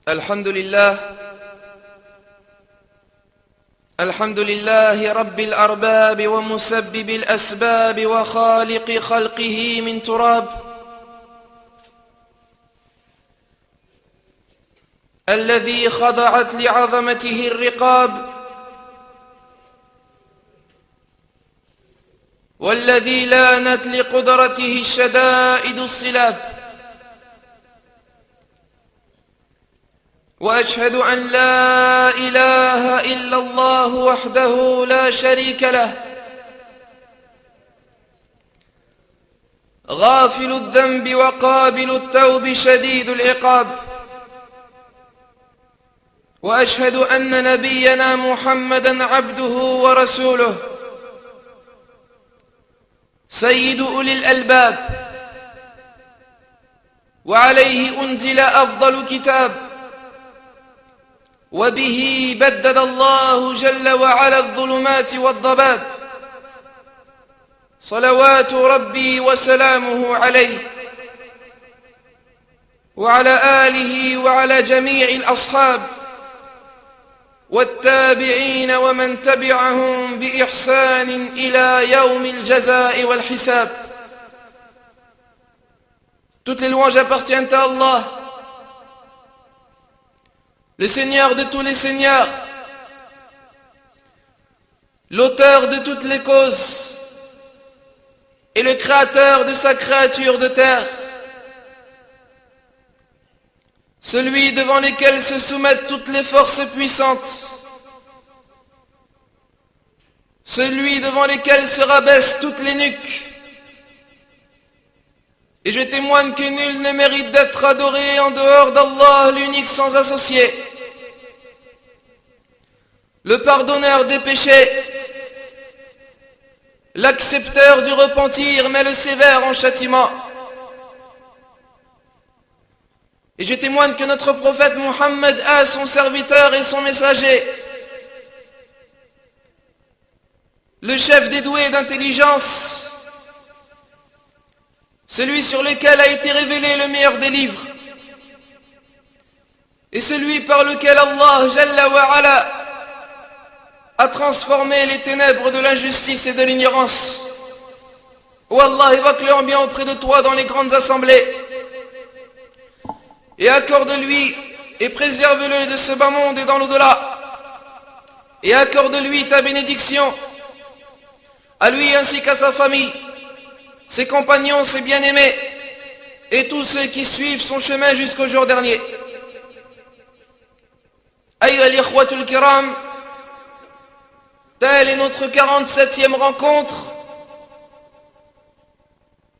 الحمد لله رب الأرباب ومسبب الأسباب وخالق خلقه من تراب، الذي خضعت لعظمته الرقاب، والذي لانت لقدرته الشدائد الصلاب. وأشهد أن لا إله إلا الله وحده لا شريك له، غافل الذنب وقابل التوب شديد العقاب. وأشهد أن نبينا محمدًا عبده ورسوله، سيد أولي الألباب، وعليه أنزل أفضل كتاب، وبه بدد الله جل وعلا الظلمات والضباب. صلوات ربي وسلامه عليه وعلى آله وعلى جميع الأصحاب والتابعين ومن تبعهم بإحسان إلى يوم الجزاء والحساب. Toutes les louanges appartiennent à Allah, le Seigneur de tous les seigneurs, l'auteur de toutes les causes et le créateur de sa créature de terre, celui devant lequel se soumettent toutes les forces puissantes, celui devant lequel se rabaissent toutes les nuques. Et je témoigne que nul ne mérite d'être adoré en dehors d'Allah, l'unique sans associé, le pardonneur des péchés, l'accepteur du repentir, mais le sévère en châtiment. Et je témoigne que notre prophète Muhammad est son serviteur et son messager, le chef des doués d'intelligence, celui sur lequel a été révélé le meilleur des livres, et celui par lequel Allah Jalla wa Ala a transformé les ténèbres de l'injustice et de l'ignorance. Oh Allah, évoque-le en bien auprès de toi dans les grandes assemblées, et accorde-lui et préserve-le de ce bas monde et dans l'au-delà, et accorde-lui ta bénédiction, à lui ainsi qu'à sa famille, ses compagnons, ses bien-aimés, et tous ceux qui suivent son chemin jusqu'au jour dernier. Ayyuha al-ikhwatul kiram, telle est notre 47e rencontre,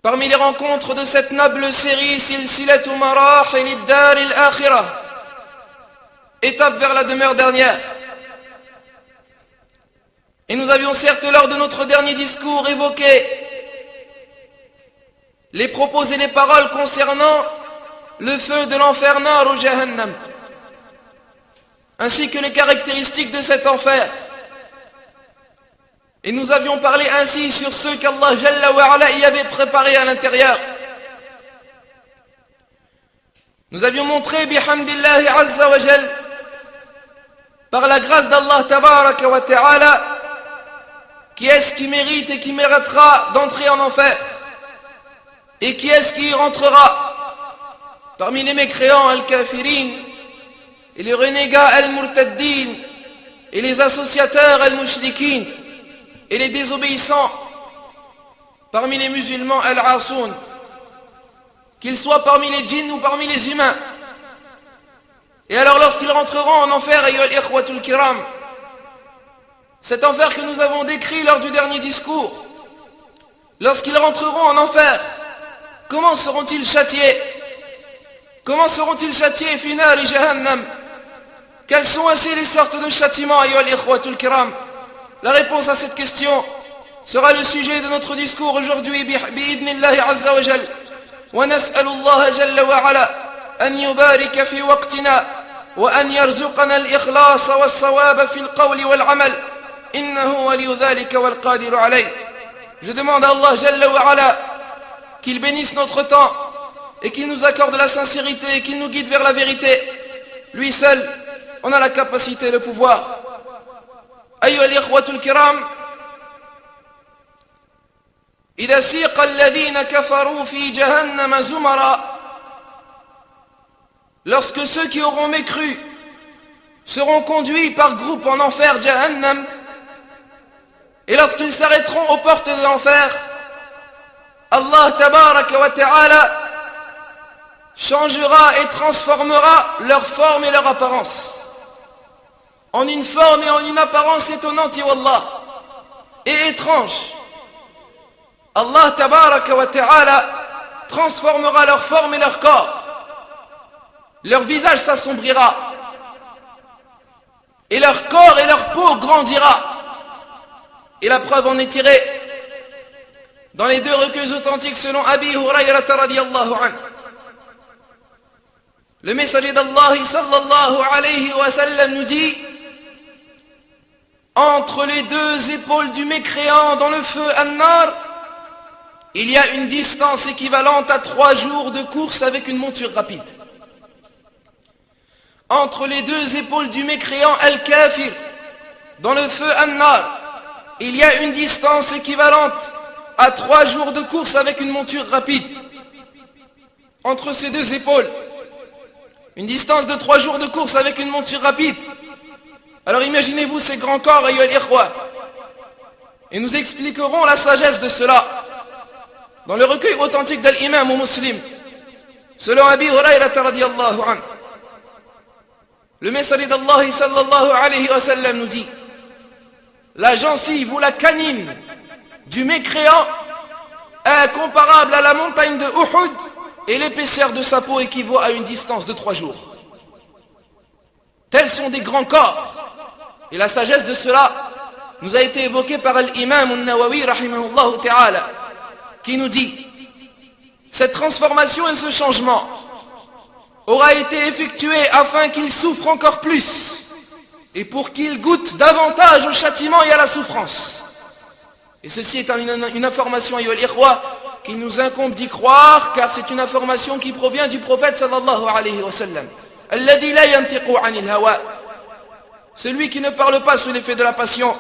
parmi les rencontres de cette noble série Silsilatu Marahil ad-Dar al-Akhirah, étape vers la demeure dernière. Et nous avions certes lors de notre dernier discours évoqué les propos et les paroles concernant le feu de l'enfer Nar ou Jahannam, ainsi que les caractéristiques de cet enfer. Et nous avions parlé ainsi sur ceux qu'Allah Jalla wa Ala y avait préparés à l'intérieur. Nous avions montré, bihamdillahi azza wa jal, par la grâce d'Allah tabaraka wa ta'ala, qui est-ce qui mérite et qui méritera d'entrer en enfer, et qui est-ce qui y rentrera parmi les mécréants al-kafirin et les renégats al-murtaddin et les associateurs al-mushrikin et les désobéissants parmi les musulmans al-asoun, qu'ils soient parmi les djinns ou parmi les humains. Et alors lorsqu'ils rentreront en enfer, ayyuhal ikhwatul kiram, cet enfer que nous avons décrit lors du dernier discours, lorsqu'ils rentreront en enfer, comment seront-ils châtiés? Comment seront-ils châtiés fi nari jahannam? Quelles sont ainsi les sortes de châtiments, ayyuhal ikhwatul kiram? La réponse à cette question sera le sujet de notre discours aujourd'hui, bi'idnillahi azza wa jal. Wa nas'alu Allah jalla wa ala an yubarika fi waqtina wa an yarzuqana al-ikhlas wa as-sawaba fi al-qawli wal-amal. Innahu waliyu dhalika wal qadiru alayh. Je demande à Allah jalla wa ala qu'il bénisse notre temps et qu'il nous accorde la sincérité et qu'il nous guide vers la vérité lui seul, on a la capacité et le pouvoir. أيها الإخوة الكرام إذا سيق الذين كفروا في جهنم زمرا, lorsque ceux qui auront mécru seront conduits par groupe en enfer Jahannam, et lorsqu'ils s'arrêteront aux portes de l'enfer, Allah tabaraka wa ta'ala changera et transformera leur forme et leur apparence en une forme et en une apparence étonnante, wallah, et étrange. Allah tabaraka wa ta'ala transformera leur forme et leur corps. Leur visage s'assombrira et leur corps et leur peau grandira. Et la preuve en est tirée dans les deux recueils authentiques selon Abi Hurayra radiyallahu anhu. Le messager d'Allah sallallahu alayhi wa sallam nous dit: entre les deux épaules du mécréant dans le feu An-Nar, il y a une distance équivalente à 3 jours de course avec une monture rapide. Entre les deux épaules du mécréant Al-Kafir dans le feu An-Nar, il y a une distance équivalente à 3 jours de course avec une monture rapide. Entre ces deux épaules, une distance de 3 jours de course avec une monture rapide. Alors imaginez-vous ces grands corps, ayyuha al-ikhwa, et nous expliquerons la sagesse de cela dans le recueil authentique de l'imam Muslim selon Abi Hurayra radiyallahu anhu. Le messager d'Allah sallallahu alayhi wa sallam nous dit: la gencive ou la canine du mécréant est comparable à la montagne de Uhud, et l'épaisseur de sa peau équivaut à une distance de 3 jours. Tels sont des grands corps. Et la sagesse de cela nous a été évoquée par l'imam An-Nawawi rahimahullah ta'ala, qui nous dit: cette transformation et ce changement aura été effectué afin qu'il souffre encore plus et pour qu'il goûte davantage au châtiment et à la souffrance. Et ceci est une information, ayyuha al-ikhwa, qu'il nous incombe d'y croire, car c'est une information qui provient du prophète sallallahu alayhi wa sallam, alladhi la yantiqu anil hawa, celui qui ne parle pas sous l'effet de la passion.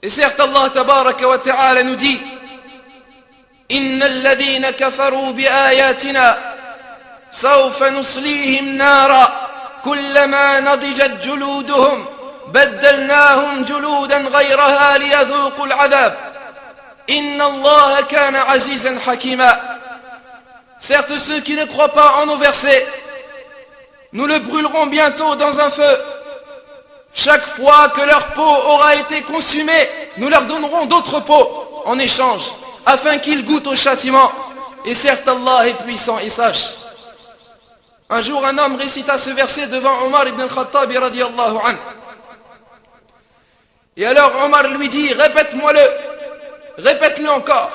Et certes, Allah tabaraka wa ta'ala nous dit: innal ladhina kafaru bi ayatina sawfa nuslihim nara kullama nadijat juluduhum baddalnahum juludan ghayraha liyadhuqul adhab inna Allah kana azizan hakima. Certes, ceux qui ne croient pas en nos versets, nous le brûlerons bientôt dans un feu. Chaque fois que leur peau aura été consumée, nous leur donnerons d'autres peaux en échange, afin qu'ils goûtent au châtiment. Et certes, Allah est puissant et sage. Un jour, un homme récita ce verset devant Omar ibn al-Khattab radiyallahu anhu. Et alors Omar lui dit: répète-le encore.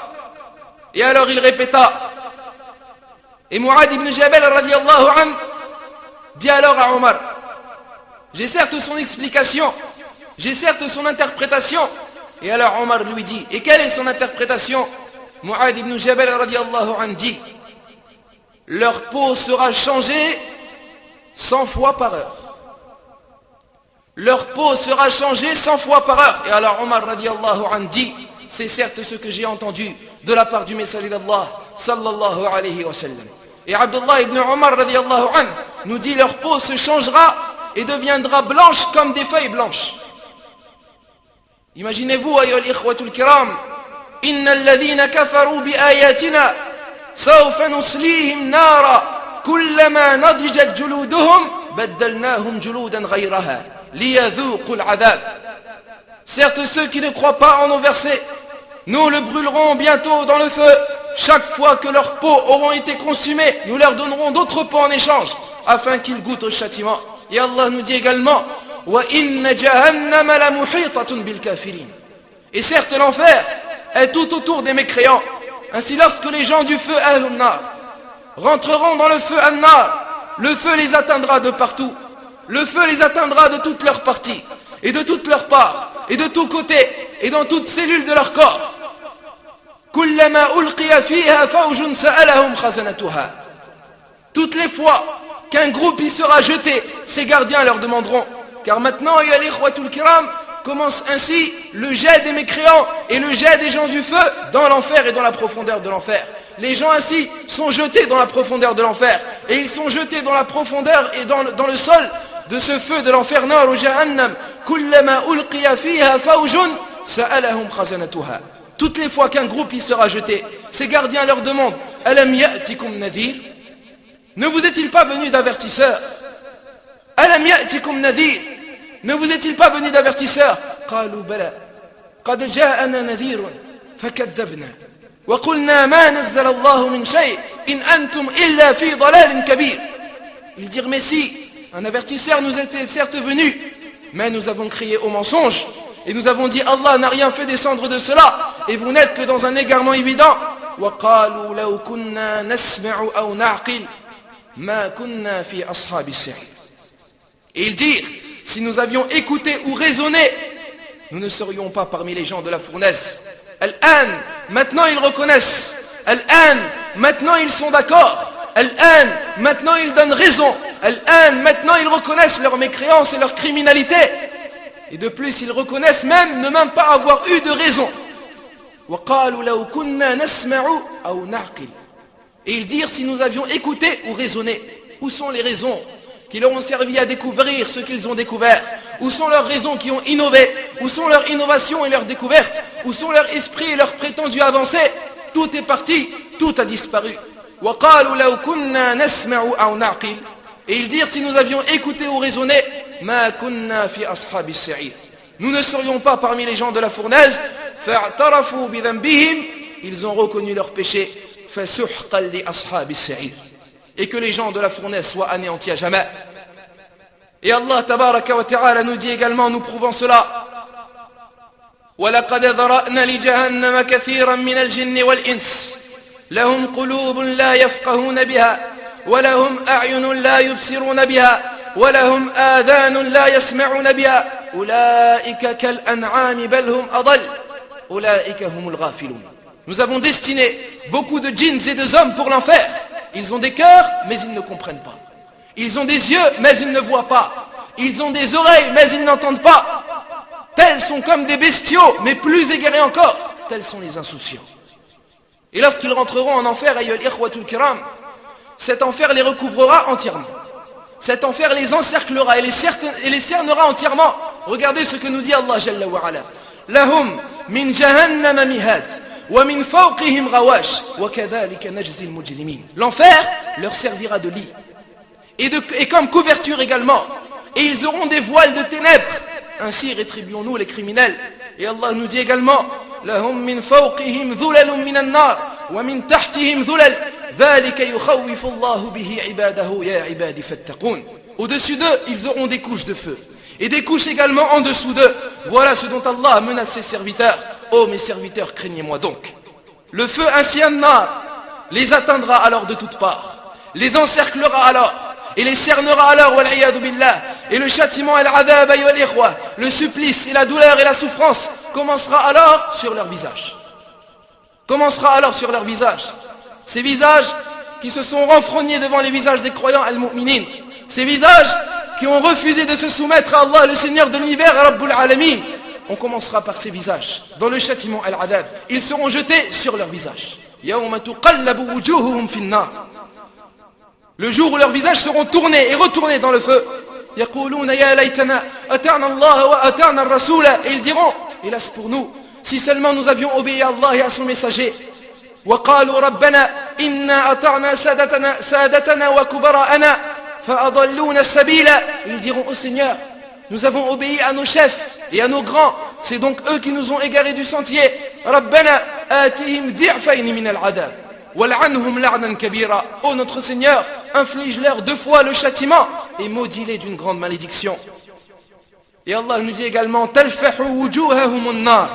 Et alors il répéta. Et Mu'ad ibn Jabal radiyallahu anhu dit alors à Omar: j'ai certes son explication, j'ai certes son interprétation. Et alors Omar lui dit: et quelle est son interprétation? Mu'ad ibn Jabal radiyallahu anhu dit: leur peau sera changée 100 fois par heure. Leur peau sera changée 100 fois par heure. Et alors Omar radiyallahu anhu dit: c'est certes ce que j'ai entendu de la part du messager d'Allah sallallahu alayhi wa sallam. Et Abdullah ibn Omar radiyallahu anhu nous dit: leur peau se changera et deviendra blanche comme des feuilles blanches. Imaginez-vous, ayyuha al-ikhwatul kiram, innal ladhina kafaru bi ayatina sawfa nuslihim nara kullama nadijat juluduhum baddalnahum juludan ghayraha liyadhuqul adhab. Certes, ceux qui ne croient pas en nos versets, nous le brûlerons bientôt dans le feu. Chaque fois que leurs peaux auront été consumées, nous leur donnerons d'autres peaux en échange, afin qu'ils goûtent au châtiment. Et Allah nous dit également: wa inna jahannama la muhitatun bil kafirin. Et certes, l'enfer est tout autour des mécréants. Ainsi, lorsque les gens du feu Ahl-Nar rentreront dans le feu An-Nar, le feu les atteindra de partout. Le feu les atteindra de toutes leurs parties, et de toutes leurs parts, et de tous côtés, et dans toutes cellules de leur corps. Kullama ulqiya fiha fawjun sa'alahum khazanatuha. Toutes les fois qu'un groupe y sera jeté, ses gardiens leur demanderont. Car maintenant, ya l'ikhwatul kiram, commence ainsi le jet des mécréants et le jet des gens du feu dans l'enfer et dans la profondeur de l'enfer. Les gens ainsi sont jetés dans la profondeur de l'enfer. Et ils sont jetés dans la profondeur et dans le sol de ce feu de l'enfer. Nar jahannam, kullama ulqiya fiha fawjun, sa'alahum khazanatuha. Toutes les fois qu'un groupe y sera jeté, ses gardiens leur demandent, Alam ya'tikum nadhir? Ne vous est-il pas venu d'avertisseur? Alam ya'tikum nadhir? Ne vous est-il pas venu d'avertisseur? Qalu bala, qad ja'ana nadhirun, fakadhabna. وقلنا ما نزل الله من شيء إن أنتم إلا في ضلال كبير. Ils dirent mais si, un avertisseur nous était certes venu, mais nous avons crié au mensonge et nous avons dit Allah n'a rien fait descendre de cela et vous n'êtes que dans un égarement évident. وقالوا لو كنا نسمع أو نعقل ما كنا في أصحاب السعير. Et ils dirent si nous avions écouté ou raisonné, nous ne serions pas parmi les gens de la fournaise. Al-an, maintenant ils reconnaissent. Al-an, maintenant ils sont d'accord. Al-an, maintenant ils donnent raison. Al-an, maintenant ils reconnaissent leur mécréance et leur criminalité. Et de plus ils reconnaissent même ne même pas avoir eu de raison. وَقَالُوا لَوْ كُنَّا نَسْمَعُ أَوْ نَعْقِلُ. Et ils dirent si nous avions écouté ou raisonné. Où sont les raisons qui leur ont servi à découvrir ce qu'ils ont découvert? Où sont leurs raisons qui ont innové? Où sont leurs innovations et leurs découvertes? Où sont leur esprit et leur prétendu avancé? Tout est parti, tout a disparu. وَقَالُوا لَوْ كُنَّا نَسْمَعُ أَوْ نَعْقِلُ. Et ils dirent si nous avions écouté ou raisonné, مَا كُنَّا فِي أَصْحَابِ السَّعِيرِ. Nous ne serions pas parmi les gens de la fournaise. فَاعْتَرَفُوا بِذَنْبِهِمْ. Ils ont reconnu leur péché. فَسُحْقًا لِأَصْحَابِ السَّعِيرِ. Et que les gens de la fournaise soient anéantis à jamais. Et Allah tabaraka wa ta'ala nous dit également, nous prouvons cela. وَلَقَدْ ذَرَأْنَا لِجَهَنَّمَ كَثِيرًا مِنَ الْجِنِّ وَالْإِنسِ لَهُمْ قُلُوبٌ لَا يَفْقَهُونَ بِهَا وَلَهُمْ أَعْيُنٌ لَا يُبْصِرُونَ بِهَا وَلَهُمْ آذَانٌ لَا يَسْمَعُونَ بِهَا أُولَئِكَ كَالْأَنْعَامِ بَلْ هُمْ أَضَلُّ أُولَئِكَ هُمُ الْغَافِلُونَ. Nous avons destiné beaucoup de djinns et de hommes pour l'enfer. Ils ont des cœurs, mais ils ne comprennent pas. Ils ont des yeux, mais ils ne voient pas. Ils ont des oreilles, mais ils n'entendent pas. Tels sont comme des bestiaux, mais plus égarés encore. Tels sont les insouciants. Et lorsqu'ils rentreront en enfer, ayyuhal ikhwatul kiram, cet enfer les recouvrera entièrement. Cet enfer les encerclera et les cernera entièrement. Regardez ce que nous dit Allah Jalla wa Ala. Lahum min jahannama mihad. وَمِنْ فَوْقِهِمْ غَوَاشٍ وَكَذَلِكَ نَجْزِي الْمُجْرِمِينَ. L'enfer leur servira de lit et comme couverture également, et ils auront des voiles de ténèbres. Ainsi rétribuons-nous les criminels. Et Allah nous dit également لَهُمْ مِنْ فَوْقِهِمْ ذُلَلٌ مِنَ النَّارِ وَمِنْ تَحْتِهِمْ ذُلَلٌ ذَلِكَ يُخَوِّفُ اللَّهُ بِهِ عِبَادَهُ يَا عِبَادِ فَاتَّقُونَ. Au-dessus d'eux, ils auront des couches de feu et des couches également en dessous d'eux. Voilà ce dont Allah menace ses serviteurs. Oh mes serviteurs, craignez-moi donc. Le feu ainsi an-nar les atteindra alors de toutes parts, les encerclera alors et les cernera alors, wal-iyadu billah. Et le châtiment et l'adhab, ayyuhal ikhwa, le supplice et la douleur et la souffrance commencera alors sur leur visage. Commencera alors sur leur visage. Ces visages qui se sont renfrognés devant les visages des croyants al-mu'minin. Ces visages qui ont refusé de se soumettre à Allah, le Seigneur de l'univers, Rabbul Alamin. On commencera par ces visages. Dans le châtiment al-adab, ils seront jetés sur leurs visages. Yawma tuqallabu wujuhuhum fin nar. Le jour où leurs visages seront tournés et retournés dans le feu. Yaquluna ya laytana ata'na Allah wa ata'na ar-rasula. Et ils diront, hélas pour nous, si seulement nous avions obéi à Allah et à son messager. Wa qalu rabbana inna ata'na sadatana wa kubara'ana fa adalluna as-sabila. Ils diront au Seigneur, nous avons obéi à nos chefs et à nos grands, c'est donc eux qui nous ont égarés du sentier. Rabbana atihim di'fayni min al-adab wal'anhum la'nan kabira. Ô notre Seigneur, inflige-leur 2 fois le châtiment et maudis-les d'une grande malédiction. Et Allah nous dit également talfahu wujuhahum an-nar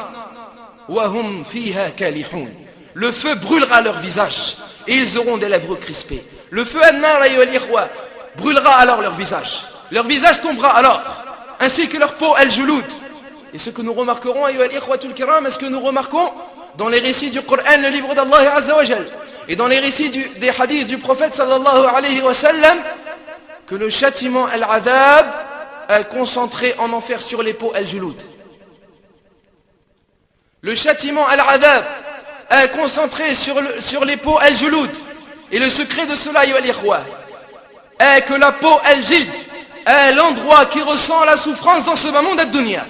wa hum fiha kalihun. Le feu brûlera leur visage et ils auront des lèvres crispées. Le feu an-nar, ayyuhal ikhwa, brûlera alors leur visage. Leur visage tombera alors, ainsi que leur peau al-julud. Et ce que nous remarquerons, ayyuhal ikhwatul kiram, est-ce que nous remarquons dans les récits du Coran, le livre d'Allah Azza wa Jal, et dans les récits des hadiths du prophète sallallahu alayhi wa sallam, que le châtiment al-adhab est concentré en enfer sur les peaux al-juloud. Le châtiment al-adhab est concentré sur les peaux al-juloud. Et le secret de cela, est que la peau al-jid est l'endroit qui ressent la souffrance dans ce bas monde ad-dunya.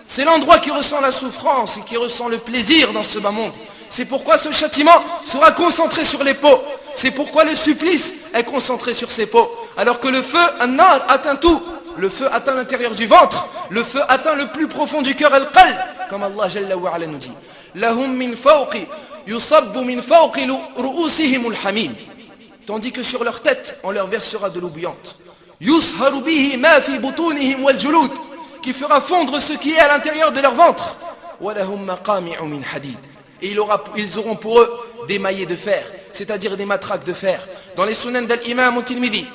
C'est l'endroit qui ressent la souffrance et qui ressent le plaisir dans ce bas monde. C'est pourquoi ce châtiment sera concentré sur les peaux. C'est pourquoi le supplice est concentré sur ces peaux. Alors que le feu, an-nar, atteint tout. Le feu atteint l'intérieur du ventre. Le feu atteint le plus profond du cœur, al-qalb. Comme Allah Jalla wa Ala nous dit. Lahum min fawqi yusabbu min fawqi ru'usihim al-hamim. Tandis que sur leur tête, on leur versera de l'eau bouillante. Yusharu bihi ma fi butunihim wal-julud. Qui fera fondre ce qui est à l'intérieur de leur ventre. Et ils auront pour eux des maillets de fer, c'est-à-dire des matraques de fer. Dans les sunan d'Al-Imam al-Tirmidhi,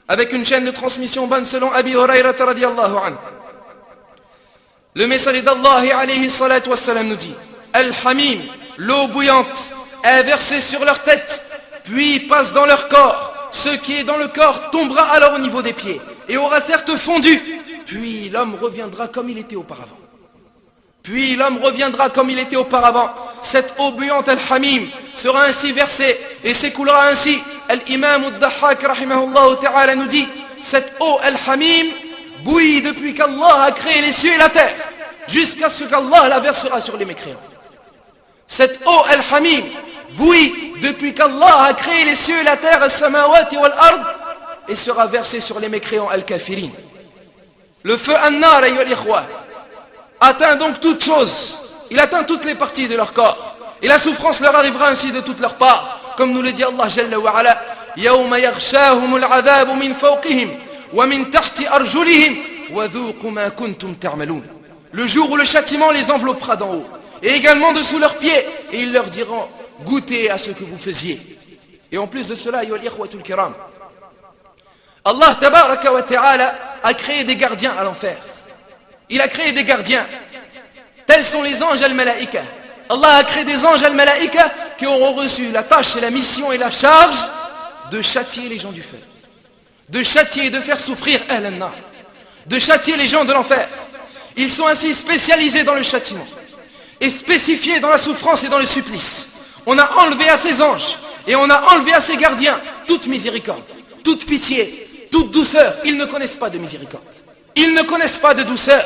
avec une chaîne de transmission bonne selon Abi Hurayrata radiyallahu anhu, le messager d'Allah alayhi salatu wassalam nous dit: Al-Hamim, l'eau bouillante, est versée sur leur tête, puis passe dans leur corps. Ce qui est dans le corps tombera alors au niveau des pieds et aura certes fondu. Puis l'homme reviendra comme il était auparavant. Puis l'homme reviendra comme il était auparavant. Cette eau bouillante al-hamim sera ainsi versée et s'écoulera ainsi. Al-Imam al-Dahhak rahimahullah ta'ala nous dit: cette eau al-hamim bouillit depuis qu'Allah a créé les cieux et la terre, jusqu'à ce qu'Allah la versera sur les mécréants. Cette eau al-hamim bouillit depuis qu'Allah a créé les cieux et la terre, as-samawati wal-ard, et sera versée sur les mécréants al-kafirin. Le feu an-nar, ayyuhal ikhwa, atteint donc toutes choses. Il atteint toutes les parties de leur corps. Et la souffrance leur arrivera ainsi de toutes leurs parts. Comme nous le dit Allah Jalla wa Ala: Yawma yaghshahumul adhabu min fawqihim wa min tahti arjulihim wa dhuqu ma kuntum ta'malun. Le jour où le châtiment les enveloppera d'en haut et également dessous leurs pieds, et ils leur diront: goûtez à ce que vous faisiez. Et en plus de cela, ayyuhal ikhwatul kiram, Allah tabaraka wa ta'ala a créé des gardiens à l'enfer. Il a créé des gardiens. Tels sont les anges al-malaïka. Allah a créé des anges al-malaïka qui auront reçu la tâche et la mission et la charge de châtier les gens du feu. De châtier et de faire souffrir al-nar. De châtier les gens de l'enfer. Ils sont ainsi spécialisés dans le châtiment et spécifiés dans la souffrance et dans le supplice. On a enlevé à ces anges et on a enlevé à ces gardiens toute miséricorde, toute pitié, toute douceur. Ils ne connaissent pas de miséricorde. Ils ne connaissent pas de douceur,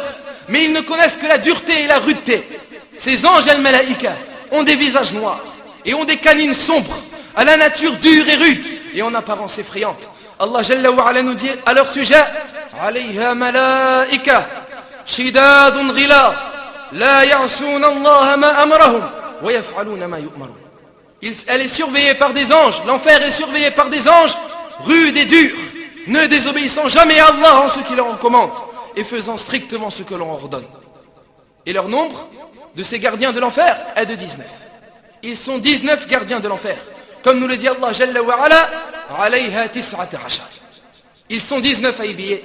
mais ils ne connaissent que la dureté et la rudeté. Ces anges al-malaïka ont des visages noirs et ont des canines sombres, à la nature dure et rude et en apparence effrayante. Allah Jalla wa Ala nous dit à leur sujet: Alayha malaïka shidadun ghilad la ya'suna Allah ma amrahum wa yaf'aluna ma yu'marun. Elle est surveillée par des anges. L'enfer est surveillé par des anges rudes et durs, ne désobéissant jamais à Allah en ce qu'il leur recommande et faisant strictement ce que l'on ordonne. Et leur nombre de ces gardiens de l'enfer est de 19. Ils sont 19 gardiens de l'enfer. Comme nous le dit Allah Jalla wa Ala: Alayha tis'ata ashar. Ils sont 19 à y veiller.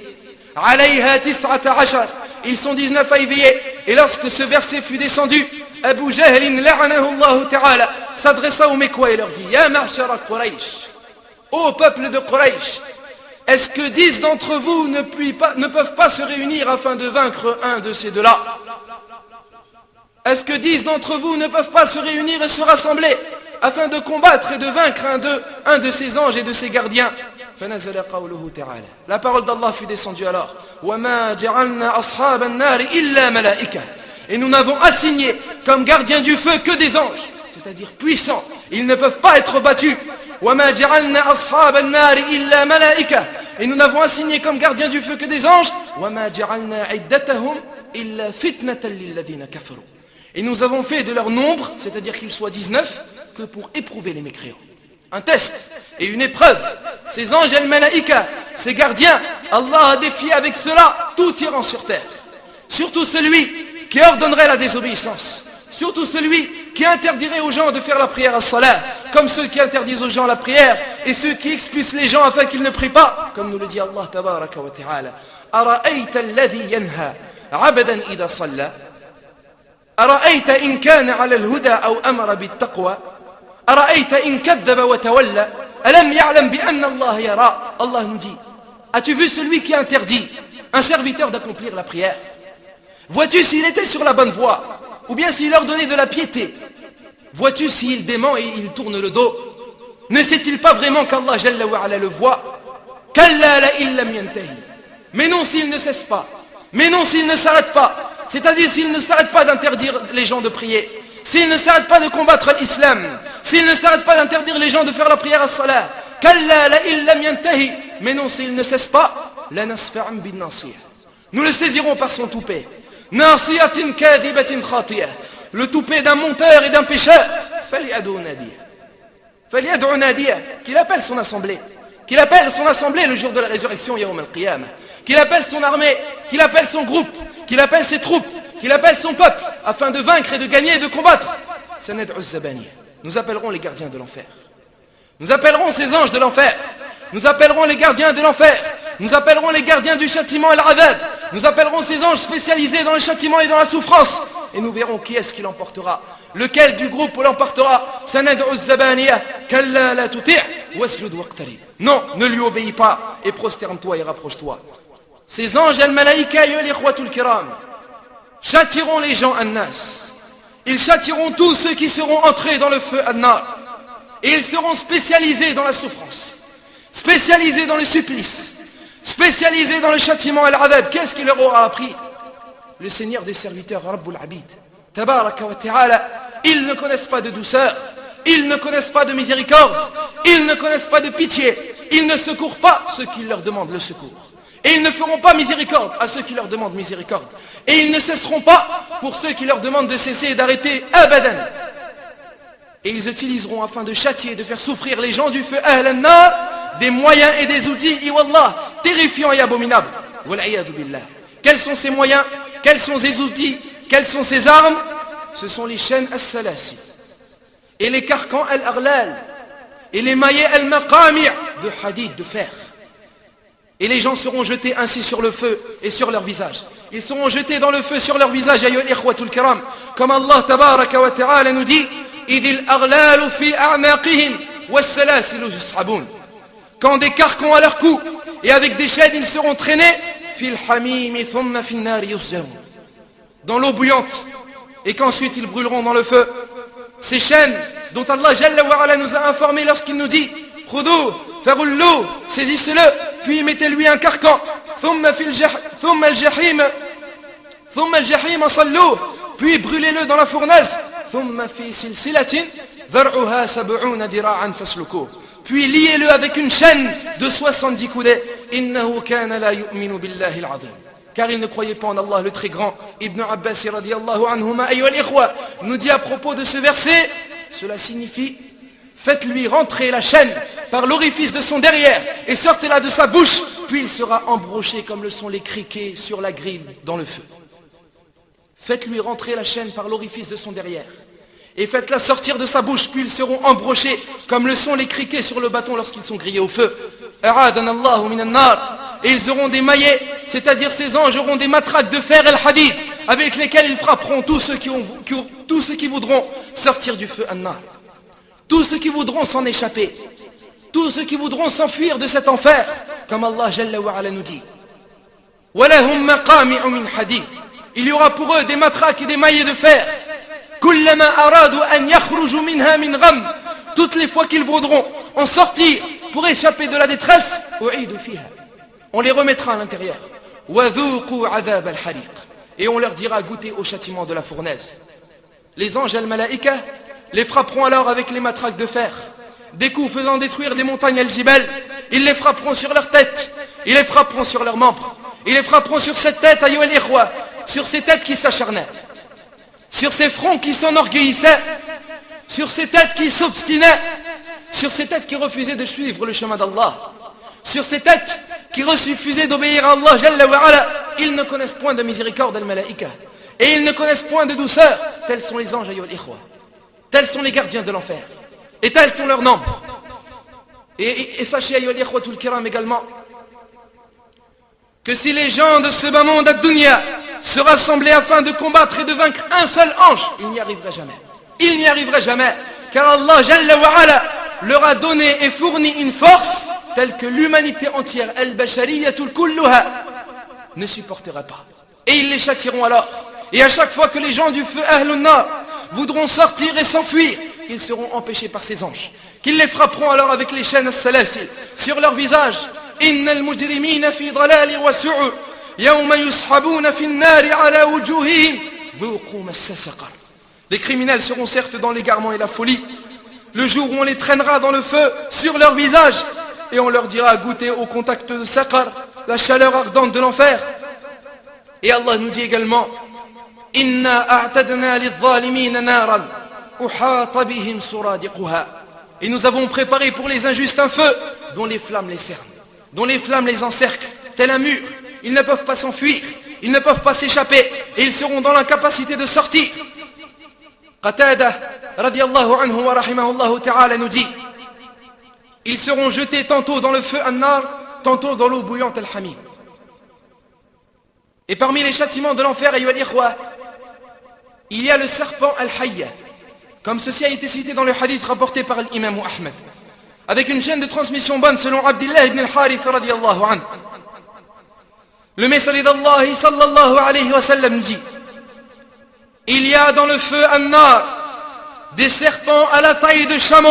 Alayha tis'ata ashar. Ils sont 19 à y veiller. Et lorsque ce verset fut descendu, Abu Jahlin la'anahu Allah ta'ala s'adressa aux Mécois et leur dit: Ya ma'shara Quraysh, ô peuple de Quraysh, est-ce que 10 d'entre vous ne peuvent pas se réunir afin de vaincre un de ces deux-là? Est-ce que 10 d'entre vous ne peuvent pas se réunir et se rassembler afin de combattre et de vaincre un de ces anges et de ces gardiens? La parole d'Allah fut descendue alors: وَمَا جَعَلْنَا أَصْحَابَ النَّارِ إِلَّا مَلَائِكَةً. Et nous n'avons assigné comme gardiens du feu que des anges, c'est-à-dire puissants. Ils ne peuvent pas être battus. وَمَا جَعَلْنَا أَصْحَابَ النَّارِ إِلَّا مَلَائِكَةً. Et nous n'avons assigné comme gardiens du feu que des anges. وَمَا جَعَلْنَا عِدَّتَهُمْ إِلَّا فِتْنَةً لِلَّذِينَ كَفَرُوا. Et nous avons fait de leur nombre, c'est-à-dire qu'ils soient 19, que pour éprouver les mécréants. Un test et une épreuve. Ces anges al-malaïka, ces gardiens, Allah a défié avec cela tout tyran sur terre. Surtout celui qui ordonnerait la désobéissance. Surtout celui qui interdirait aux gens de faire la prière à salat, comme ceux qui interdisent aux gens la prière, et ceux qui expulsent les gens afin qu'ils ne prient pas, comme nous le dit Allah tabaraka wa ta'ala. Ara'ayta alladhi yanha 'abdan idha salla. Ara'ayta in kana 'ala al-huda aw amara bit-taqwa. Ara'ayta in kaddaba wa tawalla. Alam ya'lam bi anna Allah yara. Allah nous dit, as-tu vu celui qui interdit un serviteur d'accomplir la prière? Vois-tu s'il était sur la bonne voie, ou bien s'il leur donnait de la piété? Vois-tu s'il dément et il tourne le dos? Ne sait-il pas vraiment qu'Allah Jalla wa Ala le voit? Kalla la illam yantahi. Mais non, s'il ne cesse pas, mais non, s'il ne s'arrête pas, c'est-à-dire s'il ne s'arrête pas d'interdire les gens de prier, s'il ne s'arrête pas de combattre l'islam, s'il ne s'arrête pas d'interdire les gens de faire la prière à salat, kalla la illam yantahi. Mais non, s'il ne cesse pas, la nasfa'an bin nasiyah. Nous le saisirons par son toupet. Nasiyatin kadhibatin khatiyah. Le toupet d'un menteur et d'un pécheur. Fali'ad'u nadiyah. Fali'ad'u nadiyah. Qu'il appelle son assemblée. Qu'il appelle son assemblée le jour de la résurrection, Yawm al-Qiyamah. Qu'il appelle son armée, qu'il appelle son groupe, qu'il appelle ses troupes, qu'il appelle son peuple, afin de vaincre et de gagner et de combattre. Sanad'u zabani. Nous appellerons les gardiens de l'enfer. Nous appellerons ces anges de l'enfer. Nous appellerons les gardiens de l'enfer. Nous appellerons les gardiens du châtiment et l'adab. Nous appellerons ces anges spécialisés dans le châtiment et dans la souffrance. Et nous verrons qui est-ce qui l'emportera. Lequel du groupe l'emportera. Sanad'u zabaniya. Kalla la tuti' wasjud waqtarib. Non, ne lui obéis pas et prosterne-toi et rapproche-toi. Ces anges al-malaïka ya l'ikhwatul kiram châtiront les gens an-nas. Ils châtiront tous ceux qui seront entrés dans le feu an-nar. Et ils seront spécialisés dans la souffrance, spécialisés dans le supplice, spécialisés dans le châtiment et l'adab. Qu'est-ce qu'il leur aura appris? Le Seigneur des serviteurs, Rabbul Abid, Tabaraka wa Ta'ala. Ils ne connaissent pas de douceur, ils ne connaissent pas de miséricorde, ils ne connaissent pas de pitié, ils ne secourent pas ceux qui leur demandent le secours. Et ils ne feront pas miséricorde à ceux qui leur demandent miséricorde. Et ils ne cesseront pas pour ceux qui leur demandent de cesser et d'arrêter abadan. Et ils utiliseront afin de châtier, de faire souffrir les gens du feu Ahlan Nar, des moyens et des outils, Iwallah, terrifiants et abominables. Wal'iyadu billah. Quels sont ces moyens? Quels sont ces outils? Quelles sont ces armes? Ce sont les chaînes as-salasi, et les carcans al-aghlal, et les maillets al-maqami' de hadid, de fer. Et les gens seront jetés ainsi sur le feu et sur leur visage. Ils seront jetés dans le feu sur leur visage, ayyuhal ikhwatul kiram. Comme Allah tabaraka wa ta'ala nous dit, idil aghlalu fi a'naqihim was-salasilu yus'abun. Quand des carcans à leur cou et avec des chaînes ils seront traînés, fil hamimi thumma fin nari yusjarun. Dans l'eau bouillante, et qu'ensuite ils brûleront dans le feu. Ces chaînes dont Allah Jalla wa Ala nous a informés lorsqu'il nous dit, khudou faghullu, saisissez-le, puis mettez-lui un carcan. Thumma al-jahim sallu, puis brûlez-le dans la fournaise. Thumma fi silsilatin dhar'uha sab'una dira'an fasluku, puis liez-le avec une chaîne de 70 coudées. Innahu kana la yu'minu billahi al-'azim. Car il ne croyait pas en Allah le très grand. Ibn Abbas radiyallahu anhuma ayyuhal ikhwa nous dit à propos de ce verset, cela signifie, faites-lui rentrer la chaîne par l'orifice de son derrière et sortez-la de sa bouche, puis il sera embroché comme le sont les criquets sur la grille dans le feu. Faites-lui rentrer la chaîne par l'orifice de son derrière et faites-la sortir de sa bouche, puis ils seront embrochés comme le sont les criquets sur le bâton lorsqu'ils sont grillés au feu. A'adanallahu minan nar. Et ils auront des maillets, c'est-à-dire ces anges auront des matraques de fer et le hadid avec lesquels ils frapperont tous ceux qui voudront sortir du feu an-nar, tous ceux qui voudront s'en échapper, tous ceux qui voudront s'enfuir de cet enfer, comme Allah Jalla wa Ala nous dit. Walahum maqami'u min hadid. Il y aura pour eux des matraques et des maillets de fer. Kullama aradu an yakhruju minha min gham. Toutes les fois qu'ils voudront en sortir pour échapper de la détresse, u'idu fiha. On les remettra à l'intérieur. Wadhuqu adhab al-hariq. Et on leur dira goûter au châtiment de la fournaise. Les anges al-malaïka les frapperont alors avec les matraques de fer, des coups faisant détruire des montagnes al-jibal. Ils les frapperont sur leur tête, ils les frapperont sur leurs membres, ils les frapperont sur cette tête, ayyuhal ikhwa, sur ces têtes qui s'acharnaient, sur ces fronts qui s'enorgueillissaient, sur ces têtes qui s'obstinaient, sur ces têtes qui refusaient de suivre le chemin d'Allah, sur ces têtes qui refusaient d'obéir à Allah Jalla wa Ala. Ils ne connaissent point de miséricorde al-malaïka et ils ne connaissent point de douceur. Tels sont les anges, ayyuhal ikhwa. Tels sont les gardiens de l'enfer. Et tels sont leurs nombres. Et sachez, ayyuhal ikhwatul kiram, également, que si les gens de ce bas monde ad-dunya se rassemblaient afin de combattre et de vaincre un seul ange, il n'y arriverait jamais. Il n'y arriverait jamais. Car Allah Jalla wa Ala leur a donné et fourni une force telle que l'humanité entière, al-bashariyatul kulluha, ne supportera pas. Et ils les châtieront alors. Et à chaque fois que les gens du feu Ahlun Nar voudront sortir et s'enfuir, ils seront empêchés par ces anges, qu'ils les frapperont alors avec les chaînes as-salasil sur leur visage. Innal mujrimina fi dalali wa su'u yawma yushabuna fi an-nari ala wujuhihim dhuqu massa saqar. Les criminels seront certes dans l'égarement et la folie le jour où on les traînera dans le feu sur leur visage et on leur dira goûtez au contact de Saqar, la chaleur ardente de l'enfer. Et Allah nous dit également Inna a'tadna lidh-dhalimina naran uhata bihim suradiquha. Et nous avons préparé pour les injustes un feu dont les flammes les cernent, dont les flammes les encerclent, tel un mur. Ils ne peuvent pas s'enfuir, ils ne peuvent pas s'échapper et ils seront dans l'incapacité de sortir. Qatada radiallahu anhu wa rahimahullahu ta'ala nous dit ils seront jetés tantôt dans le feu an-nar, tantôt dans l'eau bouillante al-hamim. Et parmi les châtiments de l'enfer, ayyuhal ikhwa, il y a le serpent al-hayya, comme ceci a été cité dans le hadith rapporté par l'imam Ahmed, avec une chaîne de transmission bonne selon Abdullah ibn al-Harith radiallahu anhu. Le messager d'Allah sallallahu alayhi wa sallam dit il y a dans le feu an-nar des serpents à la taille de chameau.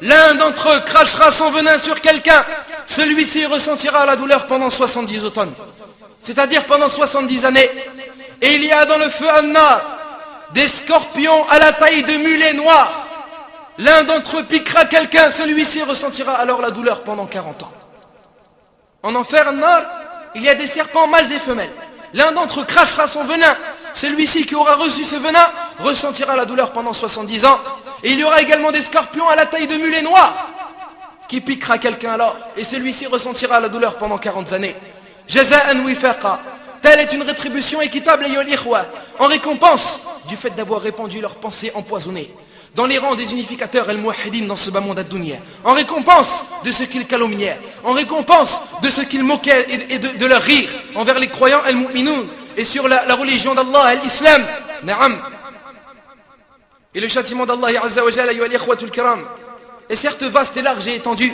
L'un d'entre eux crachera son venin sur quelqu'un. Celui-ci ressentira la douleur pendant 70 automnes, c'est-à-dire pendant 70 années. Et il y a dans le feu an-nar des scorpions à la taille de mulets noirs. L'un d'entre eux piquera quelqu'un. Celui-ci ressentira alors la douleur pendant 40 ans. En enfer an-nar, il y a des serpents mâles et femelles. L'un d'entre eux crachera son venin. Celui-ci qui aura reçu ce venin ressentira la douleur pendant 70 ans. Et il y aura également des scorpions à la taille de mulets noirs qui piquera quelqu'un alors. Et celui-ci ressentira la douleur pendant 40 années. Jaza'an wifaqa. Telle est une rétribution équitable, ayyuhal ikhwa, en récompense du fait d'avoir répandu leurs pensées empoisonnées dans les rangs des unificateurs al-muwahhidin dans ce bas monde ad-dunya, en récompense de ce qu'ils calomnièrent, en récompense de ce qu'ils moquaient et de leur rire envers les croyants al-mu'minoun et sur la religion d'Allah, l'islam. Na'am. Et le châtiment d'Allah Azza wa Jalla, ayyuhal ikhwatul kiram, est certes vaste et large et étendu.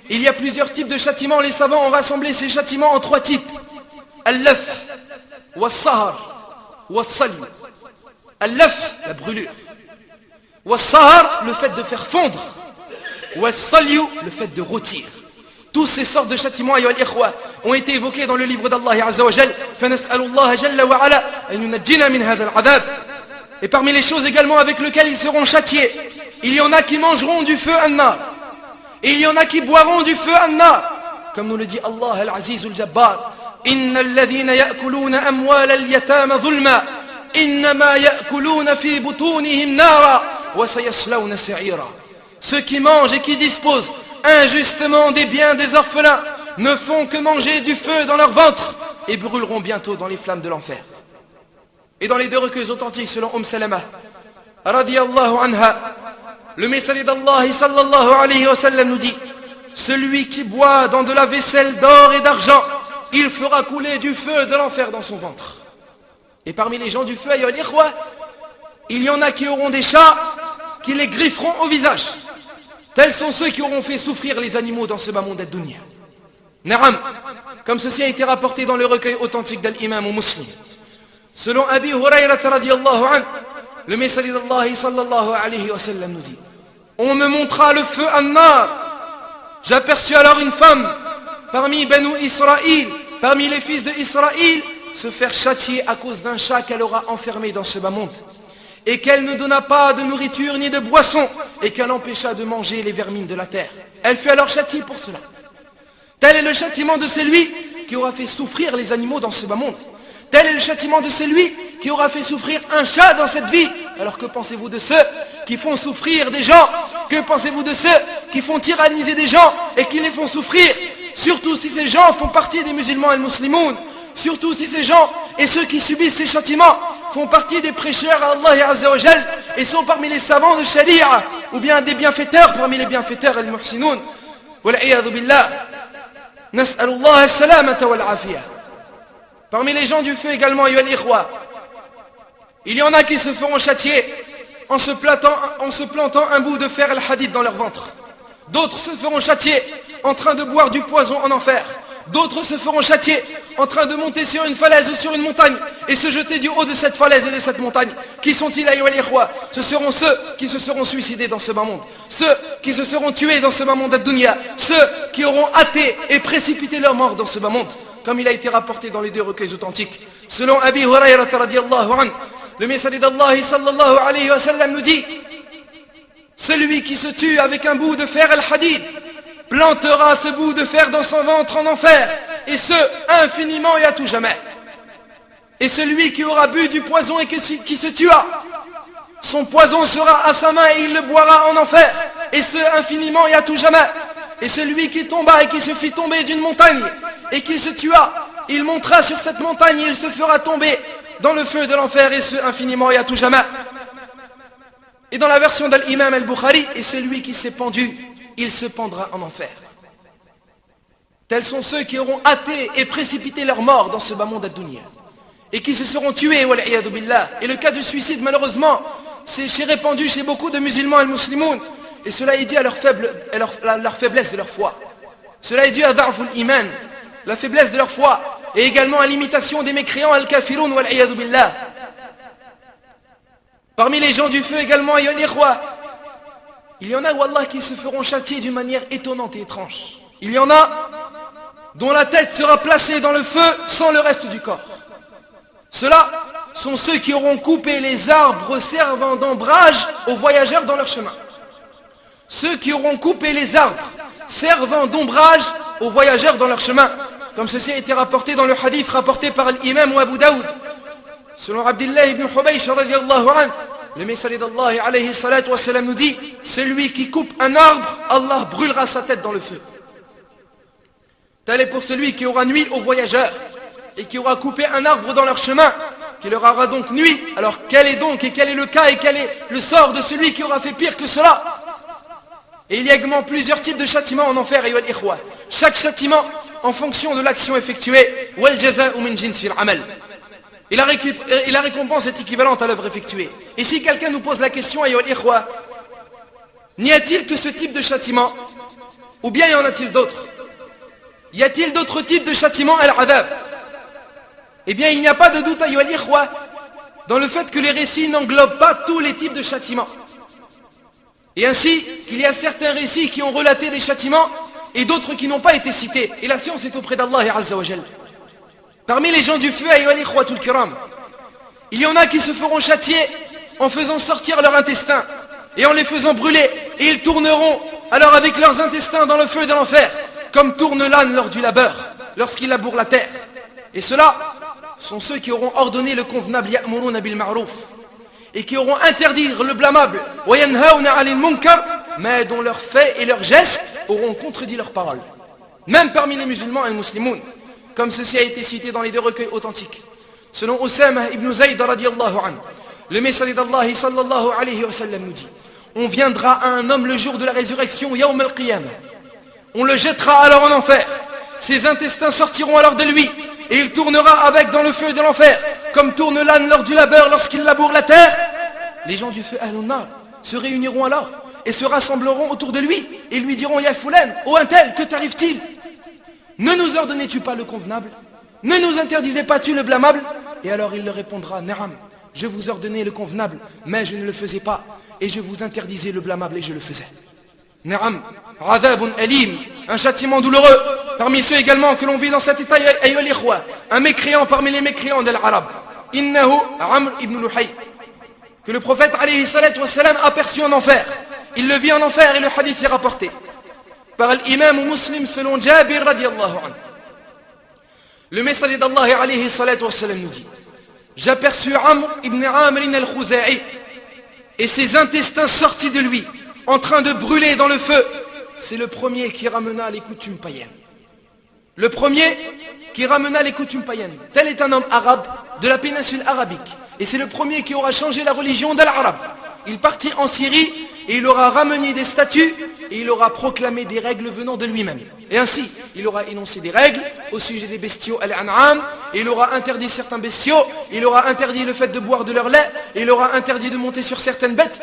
Il y a plusieurs types de châtiments. Les savants ont rassemblé ces châtiments en 3 types. Al-laf, was-sahar, was-salyu. Al-laf, la brûlure. Was-sahar, le fait de faire fondre. Was-salyu, le fait de rôtir. Tous ces sortes de châtiments, ayyuhal ikhwa, ont été évoqués dans le livre d'Allah Azza wa Jalla. Fanas'alullah Jalla wa ala an yunajjina min hadha al-'adab. Et parmi les choses également avec lesquelles ils seront châtiés, il y en a qui mangeront du feu an-nar. Et il y en a qui boiront du feu an-nar. Comme nous le dit Allah al-Aziz al-Jabbar. Inna alladhina ya'kuluna amwal al-yatama dhulma innama ya'kuluna fi butunihim nara wa sayaslawna sa'ira. Ceux qui mangent et qui disposent injustement des biens des orphelins ne font que manger du feu dans leur ventre et brûleront bientôt dans les flammes de l'enfer. Et dans les 2 recueils authentiques selon Salama radiyallahu anha, le messager d'Allah sallallahu alayhi wa sallam nous dit celui qui boit dans de la vaisselle d'or et d'argent, il fera couler du feu de l'enfer dans son ventre. Et parmi les gens du feu, ayyuhal ikhwa, il y en a qui auront des chats qui les grifferont au visage. Tels sont ceux qui auront fait souffrir les animaux dans ce bas monde ad-dunya. Na'am, comme ceci a été rapporté dans le recueil authentique d'Al-Imam Muslim. Selon Abi Hurayrata radiyallahu anhu, le messager d'Allah sallallahu alayhi wa sallam nous dit on me montra le feu an-nar. J'aperçus alors une femme parmi Banu Israël, parmi les fils de Israël, se faire châtier à cause d'un chat qu'elle aura enfermé dans ce bas monde et qu'elle ne donna pas de nourriture ni de boisson et qu'elle empêcha de manger les vermines de la terre. Elle fut alors châtiée pour cela. Tel est le châtiment de celui qui aura fait souffrir les animaux dans ce bas monde. Tel est le châtiment de celui qui aura fait souffrir un chat dans cette vie. Alors que pensez-vous de ceux qui font souffrir des gens? Que pensez-vous de ceux qui font tyranniser des gens et qui les font souffrir? Surtout si ces gens font partie des musulmans al-muslimoun. Surtout si ces gens et ceux qui subissent ces châtiments font partie des prêcheurs à Allah Azza wa Jal et sont parmi les savants de Sharia ou bien des bienfaiteurs parmi les bienfaiteurs al-muhsinoun. Wal'iyadhu billah. Nas'alullah as-salamata wal-afiyah. Parmi les gens du feu également, ayyuhal ikhwa, il y en a qui se feront châtier en se plantant un bout de fer al-hadid dans leur ventre. D'autres se feront châtier en train de boire du poison en enfer. D'autres se feront châtier en train de monter sur une falaise ou sur une montagne et se jeter du haut de cette falaise et de cette montagne. Qui sont-ils, ayyuha al-ikhwa? Ce seront ceux qui se seront suicidés dans ce bas monde, ceux qui se seront tués dans ce bas monde ad-dunya, ceux qui auront hâté et précipité leur mort dans ce bas monde, comme il a été rapporté dans les deux recueils authentiques. Selon Abi Hurayrata radiyallahu anhu, le messager d'Allah sallallahu alayhi wa sallam nous dit: celui qui se tue avec un bout de fer al-hadid plantera ce bout de fer dans son ventre en enfer, et ce, infiniment et à tout jamais. Et celui qui aura bu du poison et qui se tuera, son poison sera à sa main et il le boira en enfer, et ce, infiniment et à tout jamais. Et celui qui tomba et qui se fit tomber d'une montagne et qui se tua, il montera sur cette montagne et il se fera tomber dans le feu de l'enfer, et ce, infiniment et à tout jamais. Et dans la version d'Al-Imam al-Bukhari, et celui qui s'est pendu, il se pendra en enfer. Tels sont ceux qui auront hâté et précipité leur mort dans ce bas monde ad-dunya et qui se seront tués, wal-iyadu billah. Et le cas du suicide, malheureusement, c'est répandu chez beaucoup de musulmans et musulmans, et cela est dû à leur faiblesse de leur foi. Cela est dû à da'ful iman, la faiblesse de leur foi, et également à l'imitation des mécréants al-kafiroun, wal-iyadu billah. Parmi les gens du feu également, ayyuha al-ikhwa, il y en a, wallah, qui se feront châtier d'une manière étonnante et étrange. Il y en a dont la tête sera placée dans le feu sans le reste du corps. Ceux-là sont ceux qui auront coupé les arbres servant d'ombrage aux voyageurs dans leur chemin. Ceux qui auront coupé les arbres servant d'ombrage aux voyageurs dans leur chemin. Comme ceci a été rapporté dans le hadith rapporté par l'imam Abu Daoud. Selon Abdullah ibn Hubaysh radiyallahu anhu, le messager d'Allah alayhi salatu wa salam nous dit: celui qui coupe un arbre, Allah brûlera sa tête dans le feu. Tel est pour celui qui aura nui aux voyageurs et qui aura coupé un arbre dans leur chemin, qui leur aura donc nui. Alors quel est donc et quel est le cas et quel est le sort de celui qui aura fait pire que cela? Et il y a également plusieurs types de châtiments en enfer, ayyuha al-ikhwa. Chaque châtiment en fonction de l'action effectuée. Wal jaza'u min jinsil amal. Et la récompense est équivalente à l'œuvre effectuée. Et si quelqu'un nous pose la question, ayyuha al-ikhwa, n'y a-t-il que ce type de châtiment, ou bien y en a-t-il d'autres? Y a-t-il d'autres types de châtiments al-adab? Eh bien, il n'y a pas de doute, ayyuha al-ikhwa, dans le fait que les récits n'englobent pas tous les types de châtiments. Et ainsi, qu'il y a certains récits qui ont relaté des châtiments et d'autres qui n'ont pas été cités. Et la science est auprès d'Allah Azza wa Jal. Parmi les gens du feu, ayyuha al-ikhwatul kiram, il y en a qui se feront châtier en faisant sortir leur intestin et en les faisant brûler. Et ils tourneront alors avec leurs intestins dans le feu de l'enfer, comme tourne l'âne lors du labeur, lorsqu'il laboure la terre. Et ceux-là sont ceux qui auront ordonné le convenable ya'muruna bil ma'ruf et qui auront interdit le blâmable wa yanhauna 'anil munkar, mais dont leurs faits et leurs gestes auront contredit leurs paroles. Même parmi les musulmans et les musulmans, comme ceci a été cité dans les deux recueils authentiques. Selon Osama ibn Zayd radiyallahu anhu, le messager d'Allah sallallahu alayhi wa sallam nous dit: on viendra à un homme le jour de la résurrection, yawm al-qiyamah. On le jettera alors en enfer. Ses intestins sortiront alors de lui et il tournera avec dans le feu de l'enfer, comme tourne l'âne lors du labeur lorsqu'il laboure la terre. Les gens du feu Ahlun-Nar se réuniront alors et se rassembleront autour de lui et lui diront: Ya Fulan, ô un tel, que t'arrive-t-il? Ne nous ordonnais-tu pas le convenable? Ne nous interdisais pas-tu le blâmable? Et alors il leur répondra: Naam, je vous ordonnais le convenable, mais je ne le faisais pas, et je vous interdisais le blâmable et je le faisais. Naam, adhabun alim, un châtiment douloureux. Parmi ceux également que l'on vit dans cet état, ayyuha al-ikhwa, un mécréant parmi les mécréants de l'arabe, innahu Amr ibn Luhay, que le prophète alayhi salatu wa salam aperçut en enfer. Il le vit en enfer et le hadith est rapporté par l'imam muslim selon Jabir radiyallahu anhu. Le messager d'Allah alayhi salatu wa salam nous dit: j'aperçus Amr ibn Amr al-Khuzai et ses intestins sortis de lui en train de brûler dans le feu. C'est le premier qui ramena les coutumes païennes. Le premier qui ramena les coutumes païennes. Tel est un homme arabe de la péninsule arabique. Et c'est le premier qui aura changé la religion de l'arabe. Il partit en Syrie et il aura ramené des statues et il aura proclamé des règles venant de lui-même. Et ainsi, il aura énoncé des règles au sujet des bestiaux al-an'am, et il aura interdit certains bestiaux, il aura interdit le fait de boire de leur lait, et il aura interdit de monter sur certaines bêtes.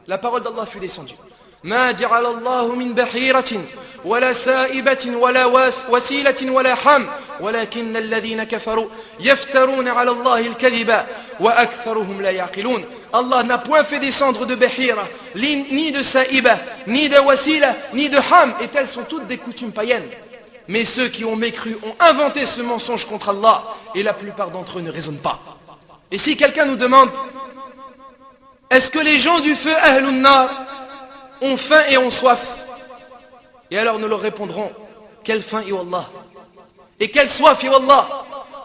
La parole d'Allah fut descendue. ما جعل الله من بحيرة ولا سائبة ولا وسيلة ولا حام ولكن الذين كفروا يفترون على الله الكذب وأكثرهم لا يعقلون. Allah n'a point fait descendre de Bahira, ni de Saïba, ni de Wasila, ni de Ham, et telles sont toutes des coutumes païennes. Mais ceux qui ont mécru ont inventé ce mensonge contre Allah, et la plupart d'entre eux ne raisonnent pas. Et si quelqu'un nous demande, est-ce que les gens du feu Ahlun Nar ont faim et ont soif? Et alors nous leur répondrons, quelle faim, ya Allah, et quelle soif, ya Allah.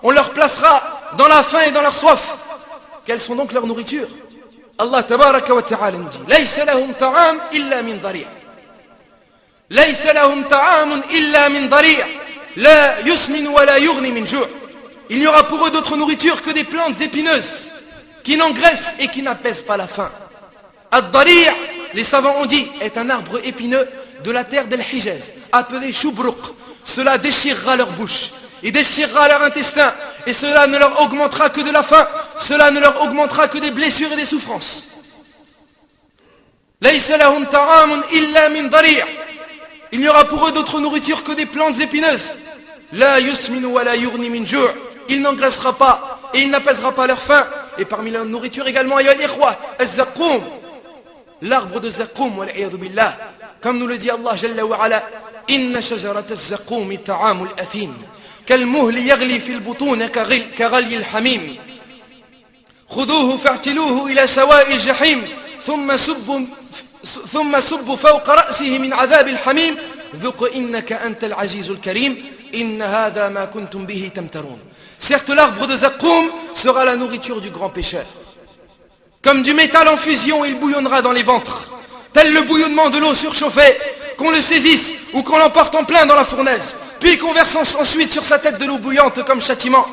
On leur placera dans la faim et dans leur soif. Quelles sont donc leurs nourritures? Allah tabaraka wa ta'ala nous dit, laysa lahum ta'am illa min dari'. Laysa lahum ta'amun illa min dari'. La yusmin wa la yughni min ju'. Il n'y aura pour eux d'autre nourriture que des plantes épineuses qui n'engraissent et qui n'apaisent pas la faim. Ad-dari', les savants ont dit, est un arbre épineux de la terre d'El-Hijaz, appelé choubrouk. Cela déchirera leur bouche, et déchirera leur intestin, et cela ne leur augmentera que de la faim, cela ne leur augmentera que des blessures et des souffrances. Laysa lahum ta'amun illa min dari'. Il n'y aura pour eux d'autre nourriture que des plantes épineuses. La yusminu wa la yughni min ju'. Il n'engraissera pas, et il n'apaisera pas leur faim. Et parmi leur nourriture également, il y a l'ikhwa, az-zaqqum. L'arbre de Zaqqum, wal-'iyadhu billah. Comme nous le dit Allah Jalla wa Ala, Inna shajarata az-zaqqum ta'amul athim. كالمهل يغلي في البطون كغلي الحميم خذوه فاعتلوه إلى سواء الجحيم ثم صبوا فوق رأسه من عذاب الحميم ذق إنك أنت العزيز الكريم إن هذا ما كنتم به تمترون. Certes, l'arbre de Zaqqum sera la nourriture du grand pécheur. Comme du métal en fusion, il bouillonnera dans les ventres, tel le bouillonnement de l'eau surchauffée, qu'on le saisisse ou qu'on l'emporte en plein dans la fournaise, puis qu'on verse ensuite sur sa tête de l'eau bouillante comme châtiment.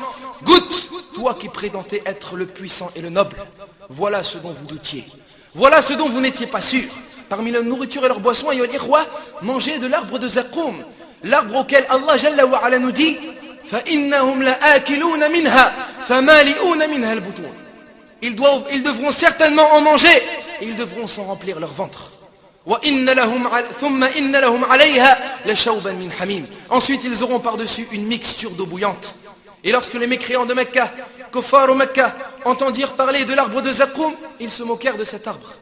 Goûte, toi qui prétendais être le puissant et le noble. Voilà ce dont vous doutiez. Voilà ce dont vous n'étiez pas sûr. Parmi la nourriture et leurs boissons, il y a l'ikhwa, manger de l'arbre de Zaqqum. L'arbre auquel Allah Jalla wa Ala nous dit فَإِنَّهُمْ لَآكِلُونَ مِنْهَا فَمَالِئُونَ مِنْهَا الْبُطُونَ. Ils devront certainement en manger et ils devront s'en remplir leur ventre. Ensuite ils auront par-dessus une mixture d'eau bouillante. Et lorsque les mécréants de Mecca, Kuffar au Mecca, entendirent parler de l'arbre de Zaqqum, ils se moquèrent de cet arbre.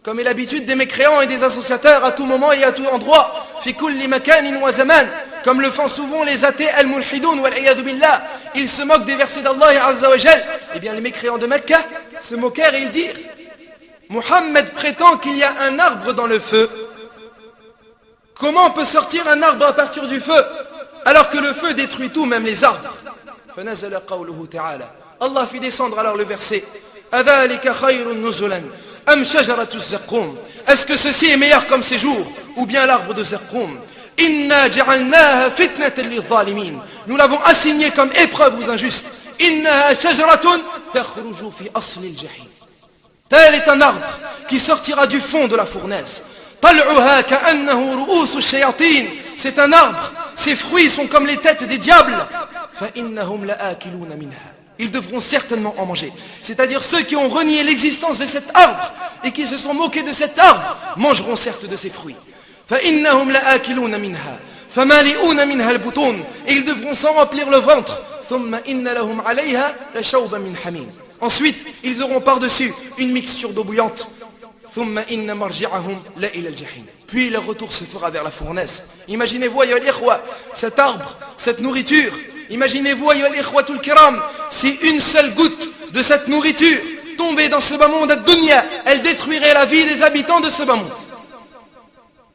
Comme est l'habitude des mécréants et des associateurs à tout moment et à tout endroit, fi kulli makanin wa zaman, comme le font souvent les athées al-mulhidoun wal-'iyadhu billah, ils se moquent des versets d'Allah Azza wa Jal. Eh bien les mécréants de Mecca se moquèrent et ils dirent, Muhammad prétend qu'il y a un arbre dans le feu. Comment peut sortir un arbre à partir du feu alors que le feu détruit tout, même les arbres? Allah fit descendre alors le verset. Est-ce que ceci est meilleur comme séjour ou bien l'arbre de Zaqqum? Nous l'avons assigné comme épreuve aux injustes. Tel est un arbre qui sortira du fond de la fournaise. C'est un arbre, ses fruits sont comme les têtes des diables. Ils devront certainement en manger. C'est-à-dire ceux qui ont renié l'existence de cet arbre et qui se sont moqués de cet arbre mangeront certes de ses fruits. Et ils devront s'en remplir le ventre. Ensuite, ils auront par-dessus une mixture d'eau bouillante. Puis leur retour se fera vers la fournaise. Imaginez-vous, ya l'ikhwa, cet arbre, cette nourriture. Imaginez-vous, ya l'ikhwatul kiram, si une seule goutte de cette nourriture tombait dans ce bas monde ad-dunya, elle détruirait la vie des habitants de ce bas monde.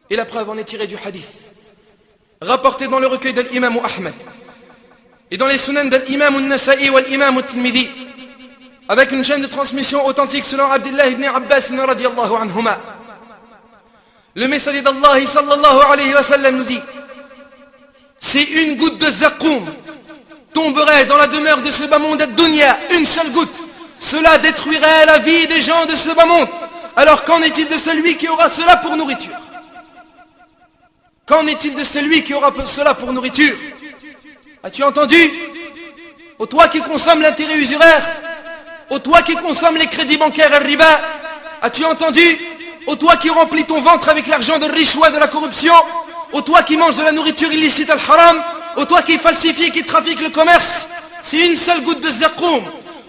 Et la preuve en est tirée du hadith, rapporté dans le recueil de l'imam Ahmed et dans les sunan de l'imam al-Nasa'i et l'imam al-Tirmidhi, avec une chaîne de transmission authentique selon Abdullah ibn Abbas radiyallahu anhuma. Le messager d'Allah sallallahu alayhi wa sallam nous dit, si une goutte de Zaqqum tomberait dans la demeure de ce bas monde ad-dunya, une seule goutte, cela détruirait la vie des gens de ce bas monde. Alors qu'en est-il de celui qui aura cela pour nourriture? Qu'en est-il de celui qui aura cela pour nourriture? As-tu entendu? Ô toi qui consommes l'intérêt usuraire, ô toi qui consommes les crédits bancaires et riba, as-tu entendu? ô toi qui remplis ton ventre avec l'argent de richouat de la corruption, ô toi qui manges de la nourriture illicite al-haram, ô toi qui falsifie et qui trafique le commerce, si une seule goutte de zaqoum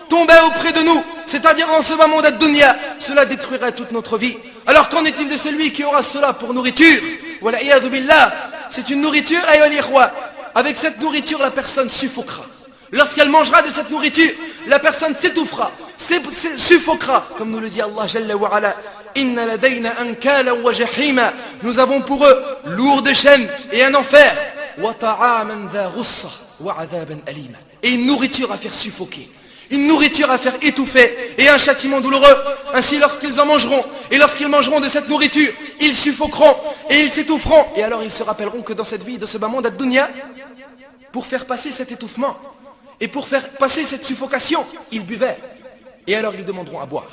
tombait auprès de nous, c'est-à-dire dans ce moment d'ad-dunya, cela détruirait toute notre vie. Alors qu'en est-il de celui qui aura cela pour nourriture? Wala iyadhu billah, c'est une nourriture, ayyuhal ikhwa. Avec cette nourriture, la personne suffoquera. Lorsqu'elle mangera de cette nourriture, la personne s'étouffera, suffoquera, comme nous le dit Allah Jalla wa Ala. Inna ladayna ankala wa jahima. Nous avons pour eux lourde chaîne et un enfer. Wa ta'aman dha ghussa wa adhaban alima. Et une nourriture à faire suffoquer, une nourriture à faire étouffer et un châtiment douloureux. Ainsi lorsqu'ils en mangeront et lorsqu'ils mangeront de cette nourriture, ils suffoqueront et ils s'étoufferont. Et alors ils se rappelleront que dans cette vie, de ce bas monde ad-dunya, pour faire passer cet étouffement et pour faire passer cette suffocation, ils buvaient. Et alors ils demanderont à boire.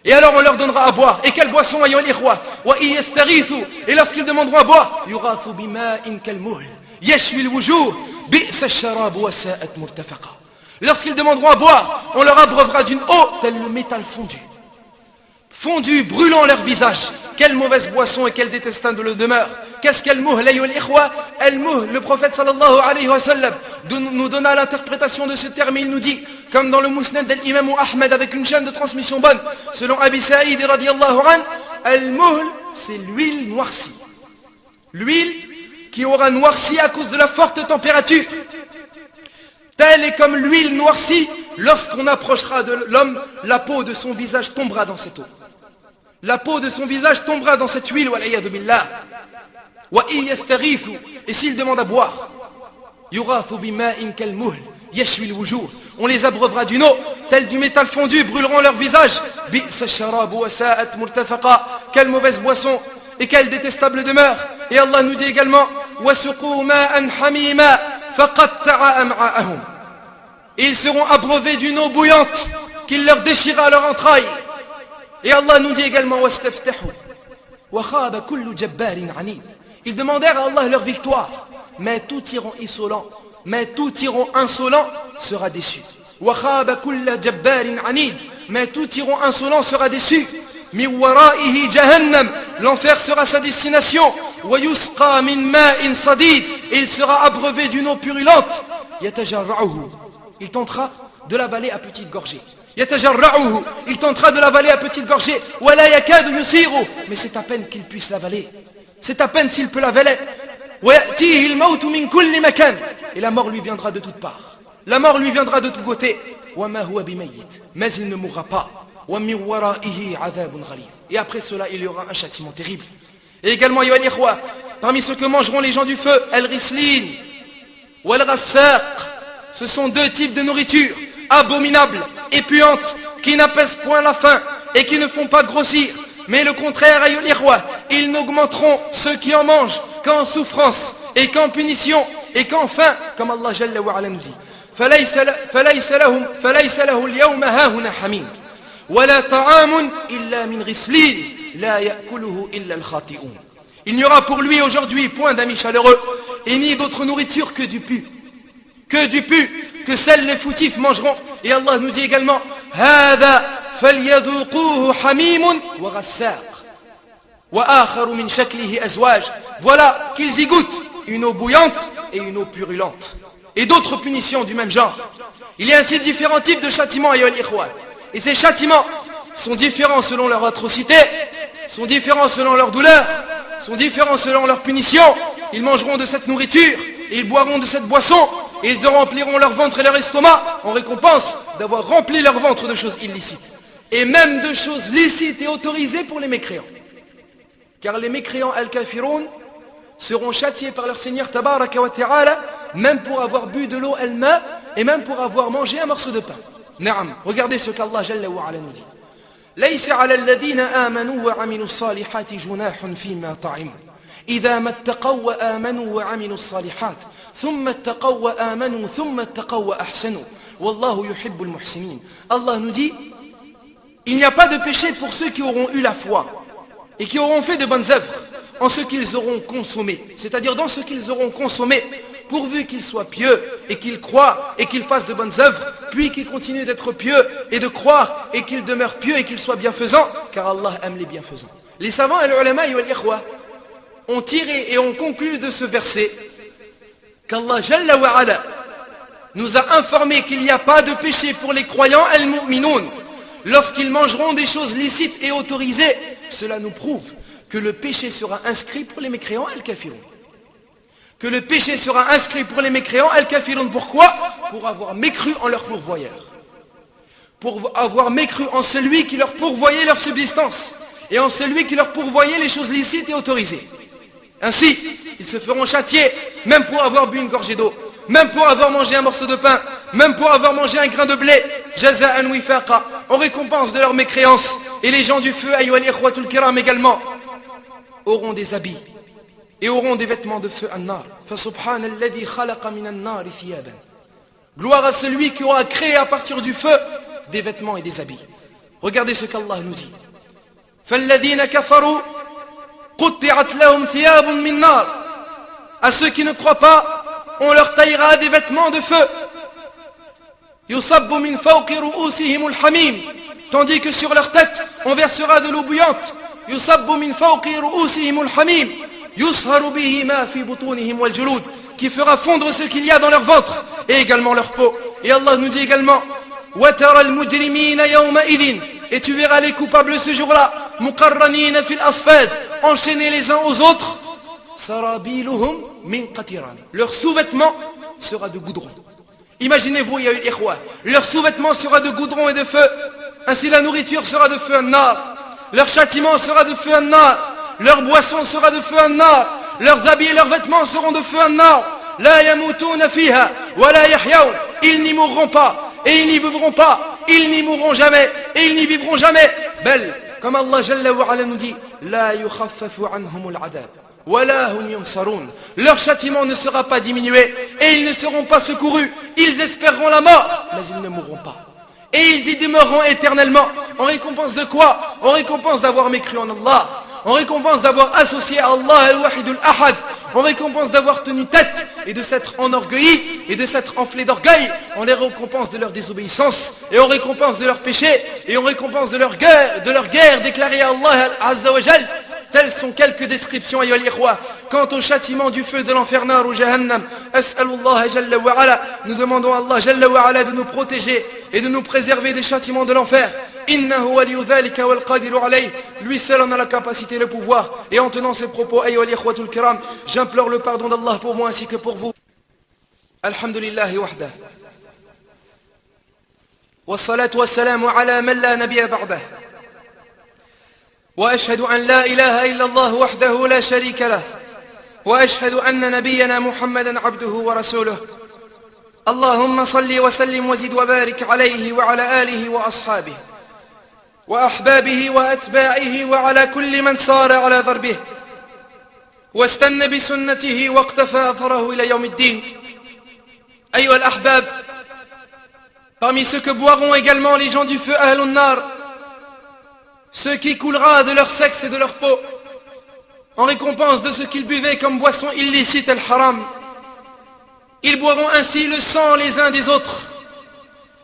Et alors on leur donnera à boire. Et quelle boisson, ayyuhal ikhwa? Wa iyastaghithu. Et lorsqu'ils demanderont à boire, yurathu bima'in kalmuhl yashwi alwujuh bi'sa ash-sharab wa sa'at murtafaqa. Lorsqu'ils demanderont à boire, on leur abreuvera d'une eau tel le métal fondu. Fondu, brûlant leur visage. Quelle mauvaise boisson et quelle détestable demeure. Qu'est-ce qu'al-muhl, ayyuhal ikhwa? Al-muhl, le prophète sallallahu alayhi wa sallam nous donna l'interprétation de ce terme. Il nous dit, comme dans le Musnad de l'imam Ahmed avec une chaîne de transmission bonne, selon Abi Saïd radiyallahu an, al-muhl, c'est l'huile noircie. L'huile qui aura noirci à cause de la forte température. Telle est comme l'huile noircie, lorsqu'on approchera de l'homme, la peau de son visage tombera dans cette eau. La peau de son visage tombera dans cette huile, wal'iyadu billah. Wa iyastaghithu. Et s'il demande à boire, yurathu bima'in kalmuhl yashwi alwujuh. On les abreuvera d'une eau, telle du métal fondu, brûleront leur visage. Bi'sa ash-sharab wa sa'at murtafaqa. Quelle mauvaise boisson et quelle détestable demeure. Et Allah nous dit également, wasuqu ma'an hamima faqatta'a am'a'ahum. Et ils seront abreuvés d'une eau bouillante qui leur déchirera leur entraille. Et Allah nous dit également, wastaftahu wa khaba kullu jabbarin anid. Ils demandèrent à Allah leur victoire, mais tout tyran insolent sera déçu. Wa khaba kullu jabbarin anid. Mais tout tyran insolent sera déçu. Mi wara'ihi jahannam. L'enfer sera sa destination. Wa yusqa min ma'in sadid. Et il sera abreuvé d'une eau purulente. Yatajarra'uhu. Il tentera de l'avaler à petite gorgée. Yatajarra'uhu. Il tentera de l'avaler à petite gorgée. Wa la yakadu yusiru. Mais c'est à peine qu'il puisse l'avaler. C'est à peine s'il peut l'avaler. Wa ya'tihi al-mawtu min kulli makan. Et la mort lui viendra de toutes parts. La mort lui viendra de tous côtés. Wa ma huwa bimayyit. Mais il ne mourra pas. Wa min wara'ihi 'adhabun ghalidh. Et après cela, il y aura un châtiment terrible. Et également, ayyuhal ikhwa, parmi ceux que mangeront les gens du feu, al-rislin wa al-ghassaq. Ce sont deux types de nourriture abominables et puantes qui n'apaisent point la faim et qui ne font pas grossir. Mais le contraire, ayyuhal ikhwa, ils n'augmenteront ceux qui en mangent qu'en souffrance et qu'en punition et qu'en faim, comme Allah Jalla wa Ala nous dit. فليس له اليوم هاهنا حميم ولا طعام إلا من غسلين لا يأكله إلا الخاطئون. Il n'y aura pour lui aujourd'hui point d'amis chaleureux et ni d'autre nourriture que du pu, que seuls les foutifs mangeront. Et Allah nous dit également هذا فليذوقوه حميم وغساق وآخر من شكله أزواج. Voilà qu'ils y goûtent une eau bouillante et une eau purulente. Et d'autres punitions du même genre. Il y a ainsi différents types de châtiments, ayyuhal ikhwan. Et ces châtiments sont différents selon leur atrocité, sont différents selon leur douleur, sont différents selon leur punition. Ils mangeront de cette nourriture, et ils boiront de cette boisson, et ils rempliront leur ventre et leur estomac en récompense d'avoir rempli leur ventre de choses illicites. Et même de choses licites et autorisées pour les mécréants. Car les mécréants al-kafiroun seront châtiés par leur Seigneur tabaraka wa ta'ala, même pour avoir bu de l'eau al-ma et même pour avoir mangé un morceau de pain. Naam, regardez ce qu'Allah Jalla wa Ala nous dit. ليس على الذين آمنوا وعملوا الصالحات جناح فيما طعموا إذا ما اتقوا وآمنوا وعملوا الصالحات ثم اتقوا وآمنوا ثم اتقوا وأحسنوا والله يحب المحسنين. Allah nous dit, il n'y a pas de péché pour ceux qui auront eu la foi et qui auront fait de bonnes œuvres en ce qu'ils auront consommé, c'est-à-dire dans ce qu'ils auront consommé, pourvu qu'ils soient pieux et qu'ils croient et qu'ils fassent de bonnes œuvres, puis qu'ils continuent d'être pieux et de croire et qu'ils demeurent pieux et qu'ils soient bienfaisants, car Allah aime les bienfaisants. Les savants et les ulama et les ikhwa ont tiré et ont conclu de ce verset qu'Allah Jalla wa Ala nous a informé qu'il n'y a pas de péché pour les croyants al-mu'minoun lorsqu'ils mangeront des choses licites et autorisées. Cela nous prouve que le péché sera inscrit pour les mécréants al-kafirun. Que le péché sera inscrit pour les mécréants al-kafirun. Pourquoi? Pour avoir mécru en leur pourvoyeur. Pour avoir mécru en celui qui leur pourvoyait leur subsistance et en celui qui leur pourvoyait les choses licites et autorisées. Ainsi, ils se feront châtier, même pour avoir bu une gorgée d'eau, même pour avoir mangé un morceau de pain, même pour avoir mangé un grain de blé, jaza'an wifaqa, en récompense de leur mécréance. Et les gens du feu, ayyuhal ikhwatul kiram également, auront des habits et auront des vêtements de feu an-nar. Fa subhanalladhi khalaqa min an-nar thiyaban. Gloire à celui qui aura créé à partir du feu des vêtements et des habits. Regardez ce qu'Allah nous dit. Falladhina kafaru qutti'at lahum thiyabun min nar. À ceux qui ne croient pas, on leur taillera des vêtements de feu. Yusabbu min fawqi ru'usihim al-hamim. Tandis que sur leur tête, on versera de l'eau bouillante. Yusabbu min fawqi ru'usihim al-hamim. Yusharu bihi ma fi butunihim wal-julud. Qui fera fondre ce qu'il y a dans leur ventre et également leur peau. Et Allah nous dit également wa tara al-mujrimina yawma idin. Et tu verras les coupables ce jour-là, muqarranina fil asfad, enchaînés les uns aux autres. Sarabiluhum min qatiran. Leur sous-vêtement sera de goudron. Imaginez-vous, ya ikhwa, leur sous-vêtement sera de goudron et de feu. Ainsi la nourriture sera de feu an-nar. Leur châtiment sera de feu an-nar. Leur boisson sera de feu an-nar. Leurs habits et leurs vêtements seront de feu an-nar. La yamutuna fiha wa la yahyaun. Ils n'y mourront pas et ils n'y vivront pas. Ils n'y mourront jamais et ils n'y vivront jamais. Bel, comme Allah Jalla wa Ala nous dit, la yukhaffafu anhumul adab. Leur châtiment ne sera pas diminué et ils ne seront pas secourus. Ils espéreront la mort, mais ils ne mourront pas. Et ils y demeureront éternellement. En récompense de quoi? En récompense d'avoir mécru en Allah. En récompense d'avoir associé à Allah al-Wahid al-Ahad. En récompense d'avoir tenu tête et de s'être enorgueilli et de s'être enflé d'orgueil. En les récompense de leur désobéissance et en récompense de leur péché et en récompense de leur guerre déclarée à Allah Azza wa Jal. Telles sont quelques descriptions, ayyuhal ikhwa. Quant au châtiment du feu de l'enfer nar ou jahannam, as'alullah jalla wa ala, nous demandons à Allah jalla wa ala de nous protéger et de nous préserver des châtiments de l'enfer. Innahu waliyu dhalika wal qadiru alayh. Lui seul en a la capacité et le pouvoir. Et en tenant ces propos, ayyuhal ikhwatul kiram, j'implore le pardon d'Allah pour moi ainsi que pour vous. Alhamdulillahi wahdah. Wassalatu wassalamu ala man la nabiyya ba'dah. وأشهد أن لا إله إلا الله وحده لا شريك له وأشهد أن نبينا محمدا عبده ورسوله اللهم صل وسلم وزد وبارك عليه وعلى آله وأصحابه وأحبابه وأتباعه وعلى كل من صار على ضربه واستنى بسنته واقتفى أثره إلى يوم الدين. أيها الأحباب, parmi ceux que boiront également les gens du feu Ahlun Nar, ce qui coulera de leur sexe et de leur peau, en récompense de ce qu'ils buvaient comme boisson illicite al-haram. Ils boiront ainsi le sang les uns des autres,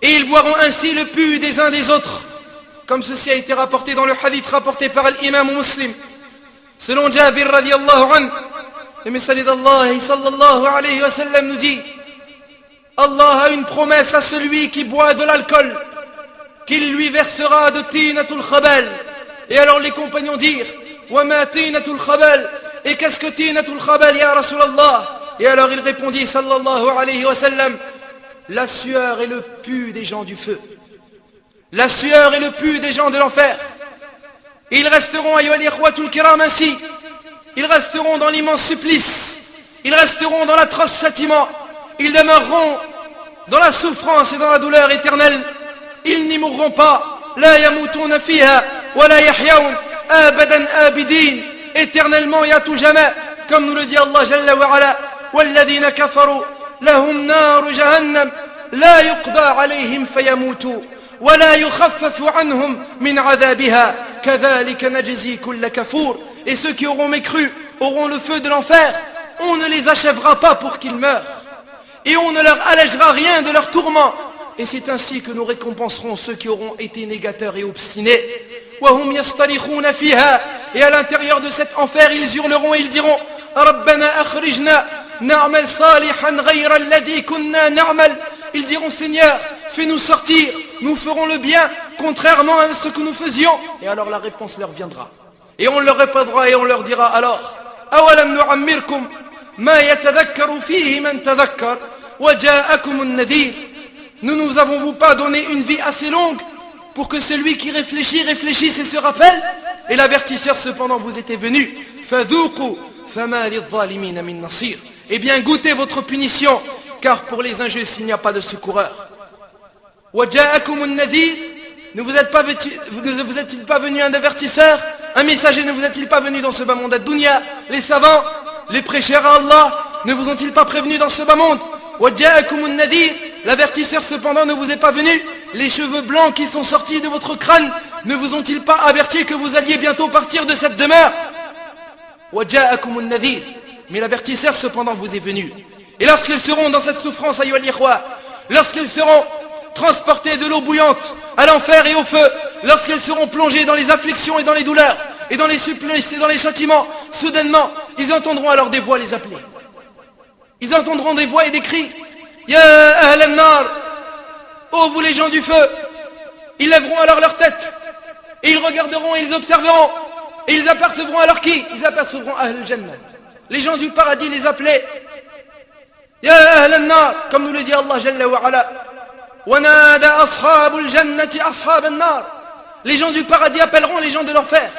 et ils boiront ainsi le pu des uns des autres, comme ceci a été rapporté dans le hadith rapporté par l'imam Muslim. Selon Jabir radiallahu anhu, le messager d'Allah sallallahu alayhi wa sallam nous dit: Allah a une promesse à celui qui boit de l'alcool, qu'il lui versera de tinatul khabal. Et alors les compagnons dirent: wa ma tinatul khabal? Et qu'est-ce que tinatul khabal ya Rasulallah? Et alors il répondit sallallahu alayhi wa sallam: la sueur et le pu des gens du feu, la sueur et le pu des gens de l'enfer. Et ils resteront, ayyuhal ikhwatul kiram, ainsi. Ils resteront dans l'immense supplice, ils resteront dans l'atroce châtiment, ils demeureront dans la souffrance et dans la douleur éternelle. Ils n'y mourront pas. La yamutuna fiha wa la yahyaun abadan abidin. Éternellement et à tout jamais. Comme nous le dit Allah Jalla wa Ala: walladhina kafaru lahum naru jahannam la yuqda alayhim fayamutu wa la yukhaffafu anhum min adhabiha kadhalika najzi kull kafur. Et ceux qui auront mécru auront le feu de l'enfer. on ne les achèvera pas pour qu'ils meurent, et on ne leur allègera rien de leur tourment. Et c'est ainsi que nous récompenserons ceux qui auront été négateurs et obstinés. Et à l'intérieur de cet enfer, ils hurleront et ils diront ils diront Seigneur, fais-nous sortir, nous ferons le bien contrairement à ce que nous faisions. Et alors la réponse leur viendra. Et on leur répondra et on leur dira alors أَوَلَمْ نُعَمِّرْكُمْ مَا يَتَذَكَّرُ فِيهِ مَنْ تَذَكَّرَ وَجَاءَكُمُ النَّذِيرُ. Nous avons-vous pas donné une vie assez longue pour que celui qui réfléchisse et se rappelle? Et l'avertisseur cependant vous était venu. فَذُوقُوا فَمَا لِلظَّالِمِينَ مِنْ نَصِيرٍ. Eh bien goûtez votre punition, car pour les injustes il n'y a pas de secoureur. وَجَاءَكُمُ النَّذِيرُ. Ne vous est-il pas venu un avertisseur, un messager? Ne vous est-il pas venu dans ce bas monde ad-dunya? Les savants, les prêcheurs à Allah, ne vous ont-ils pas prévenus dans ce bas monde? وَجَاءَكُمُ النَّذِيرُ. L'avertisseur cependant ne vous est pas venu. Les cheveux blancs qui sont sortis de votre crâne ne vous ont-ils pas averti que vous alliez bientôt partir de cette demeure? وَجَاءَكُمُ النَّذِيرُ. Mais l'avertisseur cependant vous est venu. Et lorsqu'ils seront dans cette souffrance, ayyuhal ikhwa, lorsqu'ils seront transportés de l'eau bouillante à l'enfer et au feu, lorsqu'ils seront plongés dans les afflictions et dans les douleurs, et dans les supplices et dans les châtiments, soudainement, ils entendront alors des voix les appeler. Ils entendront des voix et des cris. Ya ahl an-nar, ô vous les gens du feu. Ils lèveront alors leur tête, et ils regarderont et ils observeront, et ils apercevront alors qui? Ils apercevront ahl al-jannah. Les gens du paradis les appelaient Ya ahl an-nar, comme nous le dit Allah Jalla wa Ala. Wanada ashabul jannati ashab an-nar. Les gens du paradis appelleront les gens de l'enfer.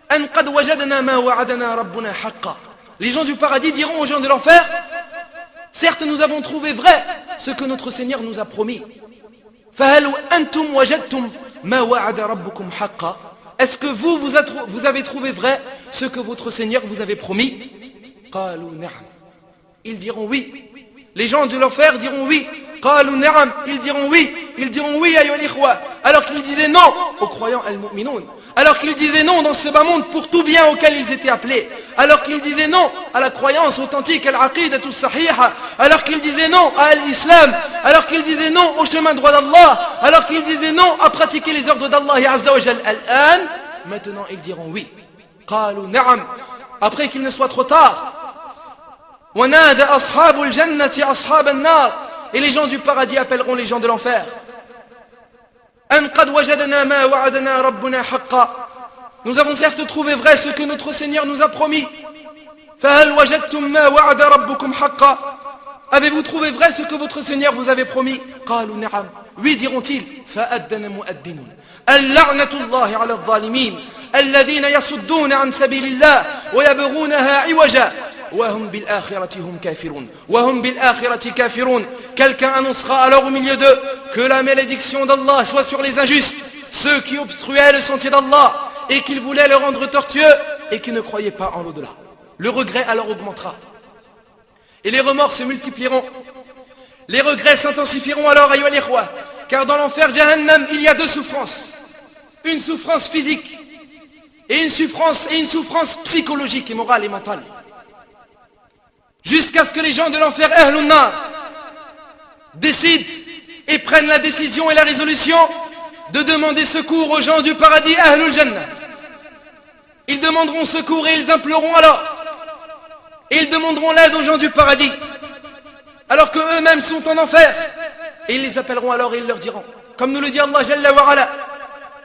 An qad wajadna ma wa'adana rabbuna haqqan. Les gens du paradis diront aux gens de l'enfer: certes nous avons trouvé vrai ce que notre Seigneur nous a promis. Fahal antum wajadtum ma wa'ada rabbukum haqqan. Est-ce que vous avez trouvé vrai ce que votre Seigneur vous avait promis? Qalu na'am. Ils diront oui. Les gens de l'enfer diront oui. Qalu na'am. Ils diront oui ayyuhal ikhwa. Alors qu'ils disaient non aux croyants al-mu'minoun. Alors qu'ils disaient non dans ce bas monde pour tout bien auquel ils étaient appelés. Alors qu'ils disaient non à la croyance authentique, al-aqidatu sahiha. Alors qu'ils disaient non à l'islam. Alors qu'ils disaient non au chemin droit d'Allah. Alors qu'ils disaient non à pratiquer les ordres d'Allah Azza wa Jal. Al-an, maintenant ils diront oui. Qalu na'am. Après qu'il ne soit trop tard. Wanada ashabul jannati ashab an-nar. Et les gens du paradis appelleront les gens de l'enfer. An qad wajadna ma wa'adana rabbuna haqqan. Nous avons certes trouvé vrai ce que notre Seigneur nous a promis. Fahal wajadtum ma wa'ada rabbukum haqqan. Avez-vous trouvé vrai ce que votre Seigneur vous avait promis? Qalu na'am. Oui, diront-ils. Fa'addana mu'addinun. Al-la'natullahi 'ala adh-dhalimin alladhina yasudduna 'an sabilillah wa yabghunaha 'iwaja. وهم بالآخرة هم كافرون وهم بالآخرة كافرون. Quelqu'un annoncera alors au milieu d'eux que la malédiction d'Allah soit sur les injustes, ceux qui obstruaient le sentier d'Allah et qu'ils voulaient le rendre tortueux et qui ne croyaient pas en l'au-delà. Le regret alors augmentera et les remords se multiplieront. Les regrets s'intensifieront alors, ayyuhal ikhwa, car dans l'enfer Jahannam il y a deux souffrances, une souffrance physique et une souffrance psychologique et morale et mentale. Jusqu'à ce que les gens de l'enfer Ahlun Nar décident et prennent la décision et la résolution de demander secours aux gens du paradis Ahlul Jannah. Ils demanderont secours et ils imploreront alors. Et ils demanderont l'aide aux gens du paradis, alors qu'eux-mêmes sont en enfer. Et ils les appelleront alors et ils leur diront, comme nous le dit Allah Jalla wa Ala,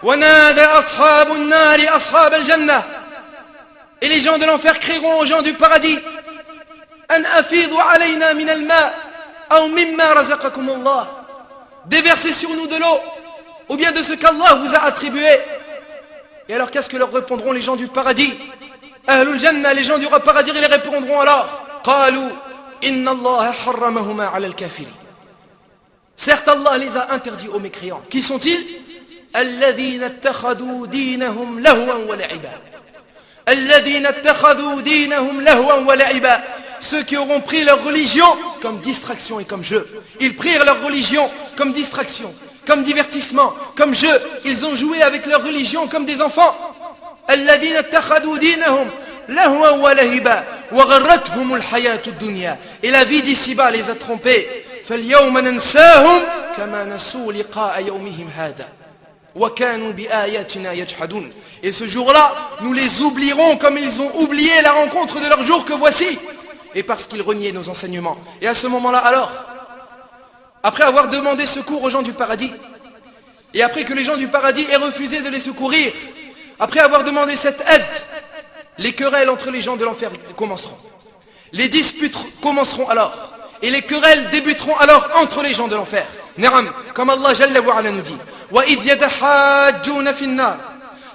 Wanada ashabun nari ashab al-jannah. Et les gens de l'enfer crieront aux gens du paradis: An afidu alayna min al-ma' aw mimma razaqakum Allah. Déversez sur nous de l'eau ou bien de ce qu'Allah vous a attribué. Et alors qu'est-ce que leur répondront les gens du paradis? Ahlul Jannah, les gens du paradis, ils les répondront alors: Qalu inna Allah harramahuma 'ala al-kafirin. Certes Allah les a interdits aux mécréants. Qui sont-ils? Alladhina ittakhadhu dinahum lahwan wa la'iba. Alladhina ittakhadhu dinahum lahwan wa la'iba. Ceux qui auront pris leur religion comme distraction et comme jeu. Ils prirent leur religion comme distraction, comme divertissement, comme jeu. Ils ont joué avec leur religion comme des enfants. Alladhina ittakhadhu dinahum. لهوا ولهبا وغرتهم الحياة الدنيا. Et la vie d'ici-bas les a trompés. فاليوم ننساهم كما نسوا لقاء يومهم هذا وكانوا بآياتنا يجحدون. Et ce jour-là, nous les oublierons comme ils ont oublié la rencontre de leur jour que voici. Et parce qu'ils reniaient nos enseignements. Et à ce moment-là, alors, après avoir demandé secours aux gens du paradis, et après que les gens du paradis aient refusé de les secourir, après avoir demandé cette aide, les querelles entre les gens de l'enfer commenceront. Les disputes commenceront alors. Et les querelles débuteront alors entre les gens de l'enfer. Naam, comme Allah Jalla wa Ala nous dit, وَإِذْ يَتَحَاجُّونَ فِي النَّارِ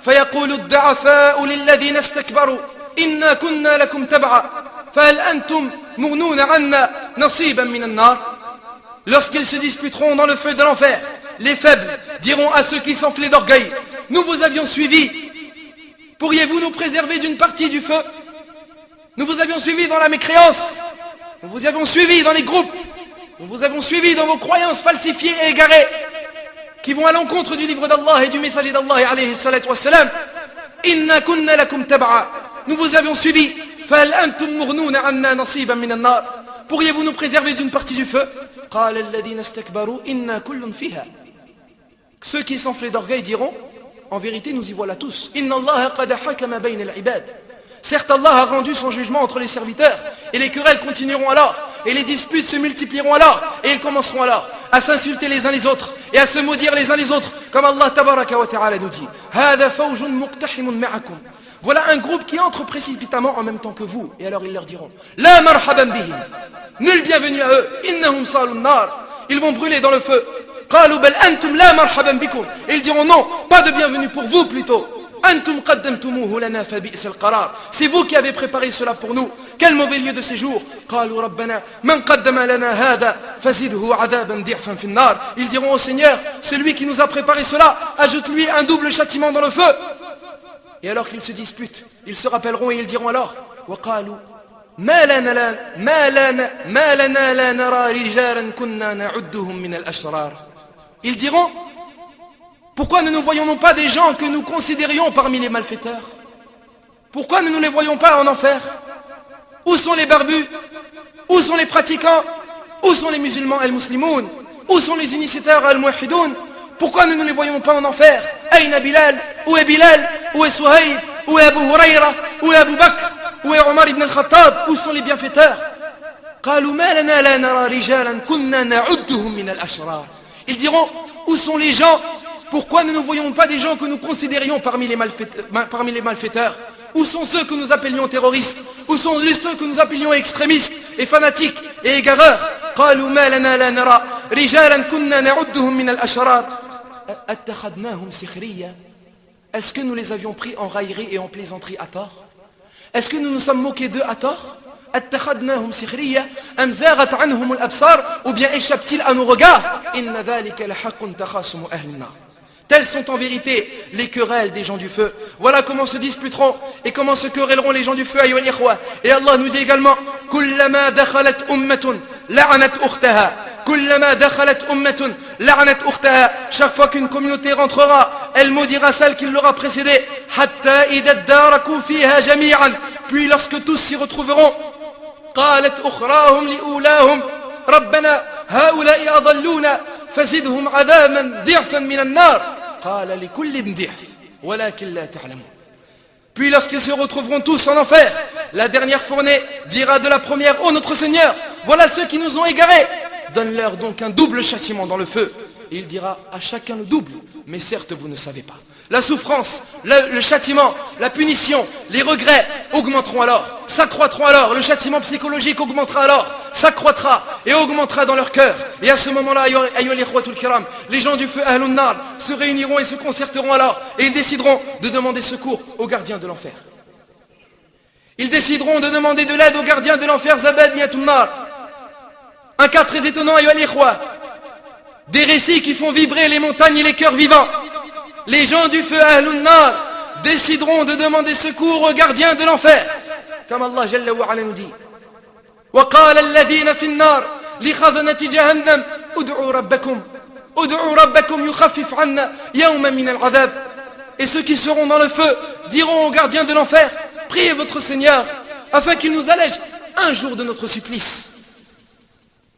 فَيَقُولُ الضُّعَفَاءُ لِلَّذِينَ اسْتَكْبَرُوا إِنَّا كُنَّا لَكُمْ تَبْعًا فَهَلْ أَنْتُمْ مُغْنُونَ عَنَّا نَصِيبًا مِنَ النَّارِ. Lorsqu'ils se disputeront dans le feu de l'enfer, les faibles diront à ceux qui s'enflaient d'orgueil, nous vous avions suivis, pourriez-vous nous préserver d'une partie du feu? Nous vous avions suivis dans la mécréance, nous vous avions suivis dans les groupes, nous vous avons suivis dans vos croyances falsifiées et égarées, qui vont à l'encontre du livre d'Allah et du messager d'Allah alayhi salatu wassalam. Inna kunna lakum tab'a. Nous vous avions suivis. Fahal antum mughnuna anna nasiban min an-nar. Pourriez-vous nous préserver d'une partie du feu? Qala alladhina istakbaru inna kullun fiha. Ceux qui s'enflaient d'orgueil diront, en vérité nous y voilà tous. Inna Allah qad hakama bayna al-ibad. Certes, Allah a rendu son jugement entre les serviteurs, et les querelles continueront alors, et les disputes se multiplieront alors, et ils commenceront alors à s'insulter les uns les autres, et à se maudire les uns les autres, comme Allah tabaraka wa ta'ala nous dit. Hada fawjun muqtahimun ma'akum. Voilà un groupe qui entre précipitamment en même temps que vous, et alors ils leur diront, La marhaban bihim. Nul bienvenue à eux, innahum salun nar. Ils vont brûler dans le feu. Qalu bal antum la marhaban bikum. Et ils diront non, pas de bienvenue pour vous plutôt. C'est vous qui avez préparé cela pour nous. Quel mauvais lieu de séjour. Ils diront au Seigneur, c'est lui qui nous a préparé cela, ajoute-lui un double châtiment dans le feu. Et alors qu'ils se disputent, ils se rappelleront et ils diront alors, ils diront, pourquoi ne nous voyons pas des gens que nous considérions parmi les malfaiteurs? Pourquoi ne nous les voyons pas en enfer? Où sont les barbus? Où sont les pratiquants? Où sont les musulmans al-muslimoun? Où sont les initiateurs al-muwahhidoun? Pourquoi ne nous les voyons pas en enfer? Aïna Bilal? Où est Bilal? Où est Suhaïb? Où est Abu Huraira? Où est Abu Bakr? Où est Omar ibn al-Khattab? Où sont les bienfaiteurs? Ils diront, où sont les gens? Pourquoi ne nous voyons pas des gens que nous considérions parmi les malfaiteurs? Où sont ceux que nous appelions terroristes? Où sont ceux que nous appelions extrémistes et fanatiques et égareurs? Est-ce que nous les avions pris en raillerie et en plaisanterie à tort? Est-ce que nous nous sommes moqués d'eux à tort? Ou bien échappe-t-il à nos regards? Telles sont en vérité les querelles des gens du feu. Voilà comment se disputeront et comment se querelleront les gens du feu. Et Allah nous dit également, كلما دخلت أمة لعنت أختها. كلما دخلت أمة لعنت أختها. Chaque fois qu'une communauté rentrera, elle maudira celle qui l'aura précédée. حتى إذا اداركوا فيها جميعا. Puis lorsque tous s'y retrouveront, قالت أخراهم لأولاهم ربنا هؤلاء أضلونا فزدهم عذابا ضعفا من النار. قال لكل ضعف ولكن لا تعلمون. Puis lorsqu'ils se retrouveront tous en enfer, la dernière fournée dira de la première, ô notre Seigneur, voilà ceux qui nous ont égarés, donne-leur donc un double châtiment dans le feu. Et il dira à chacun le double, mais certes vous ne savez pas. La souffrance, le châtiment, la punition, les regrets augmenteront alors, s'accroîtront alors, le châtiment psychologique augmentera alors, s'accroîtra et augmentera dans leur cœur. Et à ce moment-là, les gens du feu Ahlun Nar se réuniront et se concerteront alors, et ils décideront de demander secours aux gardiens de l'enfer. Ils décideront de demander de l'aide aux gardiens de l'enfer, Zabadiyatun Nar. Un cas très étonnant, des récits qui font vibrer les montagnes et les cœurs vivants. Les gens du feu Ahlun Nar décideront de demander secours aux gardiens de l'enfer. Comme Allah Jalla wa Ala nous dit, وَقَالَ الَّذِينَ فِي النَّارِ لِخَزَنَةِ جَهَنَّمَ ادْعُوا رَبَّكُمْ يُخَفِّفْ عَنَّا يَوْمًا مِنَ الْعَذَابِ. Et ceux qui seront dans le feu diront aux gardiens de l'enfer, priez votre Seigneur afin qu'il nous allège un jour de notre supplice.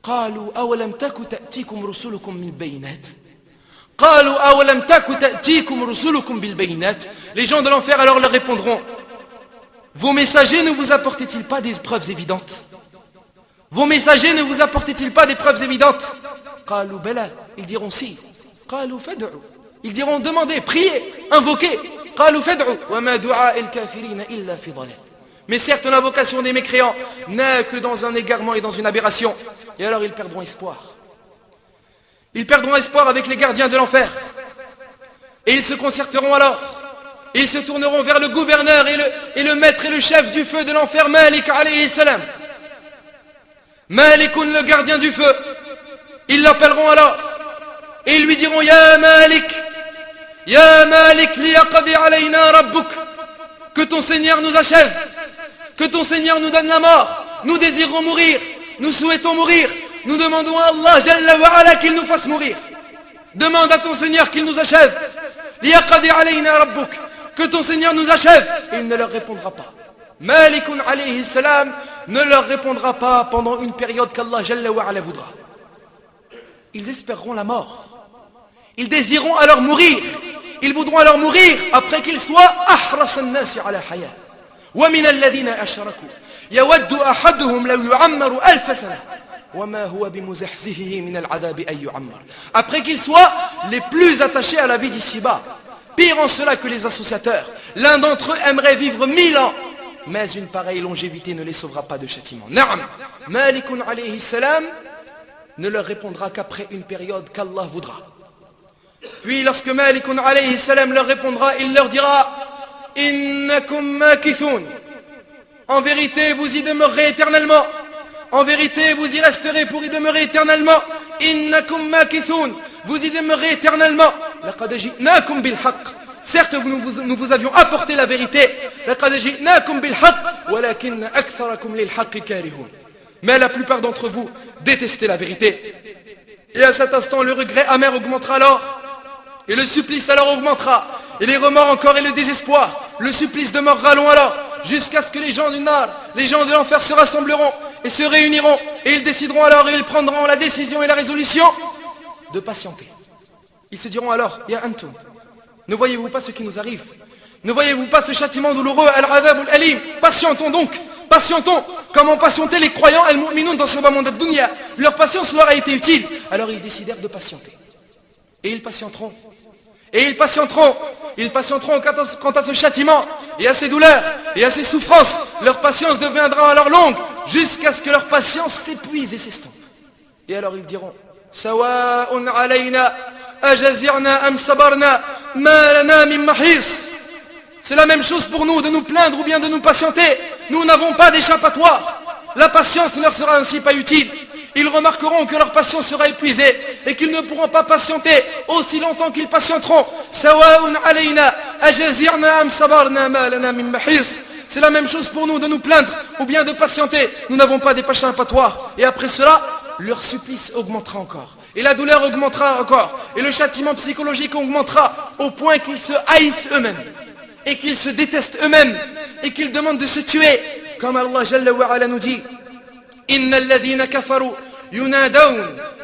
قالوا أولم تك تأتيكم رسلكم من البينات قالوا أولم تك تأتيكم رسلكم بالبينات. Les gens de l'enfer alors leur répondront: vos messagers ne vous apportaient-ils pas des preuves évidentes? Vos messagers ne vous apportaient-ils pas des preuves évidentes? قالوا بلى. Ils diront si. قالوا فادعوا. Ils diront demandez, priez, invoquez. قالوا فادعوا وما دعاء الكافرين إلا في ضلال. Mais certes, l'invocation des mécréants n'est que dans un égarement et dans une aberration. Et alors ils perdront espoir. Ils perdront espoir avec les gardiens de l'enfer. Et ils se concerteront alors. Et ils se tourneront vers le gouverneur et le maître et le chef du feu de l'enfer, Malik alayhi salam. Malikoun, le gardien du feu. Ils l'appelleront alors. Et ils lui diront: Ya Malik, liyaqadi alayna rabbuk. Que ton Seigneur nous achève. Que ton Seigneur nous donne la mort. Nous désirons mourir. Nous souhaitons mourir. Nous demandons à Allah Jalla wa Ala qu'il nous fasse mourir. Demande à ton Seigneur qu'il nous achève. Liyaqadi alayna rabbuk. Que ton Seigneur nous achève. Et il ne leur répondra pas. Malikoun alayhi salam ne leur répondra pas pendant une période qu'Allah Jalla wa Ala voudra. Ils espéreront la mort. Ils désireront alors mourir. Ils voudront alors mourir après qu'ils soient ahras an-nas ala haya. ومن الذين أشركوا يود أحدهم لو يعمر ألف سنة وما هو بمزحزحه من العذاب أن يعمر. Après qu'ils soient les plus attachés à la vie d'ici-bas, pire en cela que les associateurs, l'un d'entre eux aimerait vivre 1000 ans, mais une pareille longévité ne les sauvera pas de châtiment. Naam, Malikoun alayhi salam ne leur répondra qu'après une période qu'Allah voudra. Puis lorsque Malikoun alayhi salam leur répondra, il leur dira: Innakum makithun. En vérité, vous y demeurerez éternellement. En vérité, vous y resterez pour y demeurer éternellement. Innakum makithun. Vous y demeurerez éternellement. Laqad ji'nakum bil haqq. Certes, nous vous avions apporté la vérité. Laqad ji'nakum bil haqq, walakin aktharakum lil haqq karihun. Mais la plupart d'entre vous détestez la vérité. Et à cet instant, le regret amer augmentera alors. Et le supplice alors augmentera. Et les remords encore et le désespoir. Le supplice demeurera long alors. Jusqu'à ce que les gens du nar, les gens de l'enfer se rassembleront et se réuniront. Et ils décideront alors et ils prendront la décision et la résolution de patienter. Ils se diront alors: Ya antum, ne voyez-vous pas ce qui nous arrive? Ne voyez-vous pas ce châtiment douloureux? Al-adab al-alim. Patientons donc. Patientons. Comment patienter les croyants al-mu'minoun dans ce moment de dunya? Leur patience leur a été utile. Alors ils décidèrent de patienter. Et ils patienteront. Et ils patienteront. Ils patienteront quant à ce châtiment et à ces douleurs et à ces souffrances. Leur patience deviendra alors longue jusqu'à ce que leur patience s'épuise et s'estompe. Et alors ils diront: Sawa'un alayna ajazirna am sabarna ma lana min mahis. C'est la même chose pour nous de nous plaindre ou bien de nous patienter. Nous n'avons pas d'échappatoire. La patience ne leur sera ainsi pas utile. Ils remarqueront que leur patience sera épuisée et qu'ils ne pourront pas patienter aussi longtemps qu'ils patienteront. Sawa'un alayna ajazirna am sabarna ma lana min mahis. C'est la même chose pour nous de nous plaindre ou bien de patienter. Nous n'avons pas d'échappatoire. Et après cela, leur supplice augmentera encore. Et la douleur augmentera encore. Et le châtiment psychologique augmentera au point qu'ils se haïssent eux-mêmes. Et qu'ils se détestent eux-mêmes. Et qu'ils demandent de se tuer. Comme Allah Jalla wa Ala nous dit: إن الذين كفروا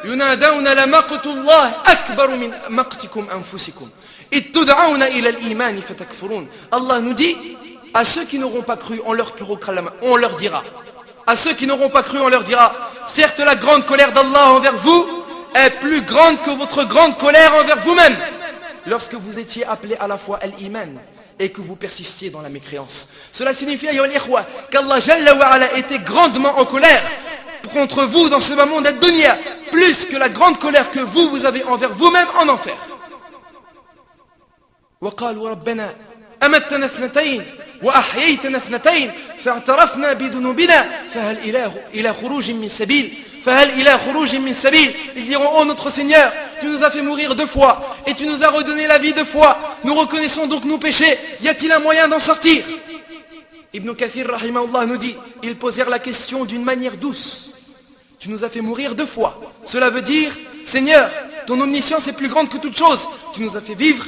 ينادون لمقت الله أكبر من مقتكم أنفسكم إذ تدعون إلى الإيمان فتكفرون. Allah nous dit: à ceux qui n'auront pas cru, on leur dira. À ceux qui n'auront pas cru, on leur dira: certes, la grande colère d'Allah envers vous est plus grande que votre grande colère envers vous-même. Lorsque vous étiez appelés à la fois à l'iman et que vous persistiez dans la mécréance. Cela signifie, ayyuhal ikhwa, qu'Allah Jalla wa Ala était grandement en colère contre vous dans ce moment de dunya, plus que la grande colère que vous avez envers vous-même en enfer. وقالوا ربنا أمتنا اثنتين وأحييتنا اثنتين فاعترفنا بذنوبنا فهل إلى خروج من سبيل. Ils diront: oh notre Seigneur, tu nous as fait mourir 2 fois et tu nous as redonné la vie 2 fois. Nous reconnaissons donc nos péchés. Y a-t-il un moyen d'en sortir? Ibn Kathir rahimahullah nous dit: ils posèrent la question d'une manière douce. Tu nous as fait mourir 2 fois. Cela veut dire: Seigneur, ton omniscience est plus grande que toute chose. Tu nous as fait vivre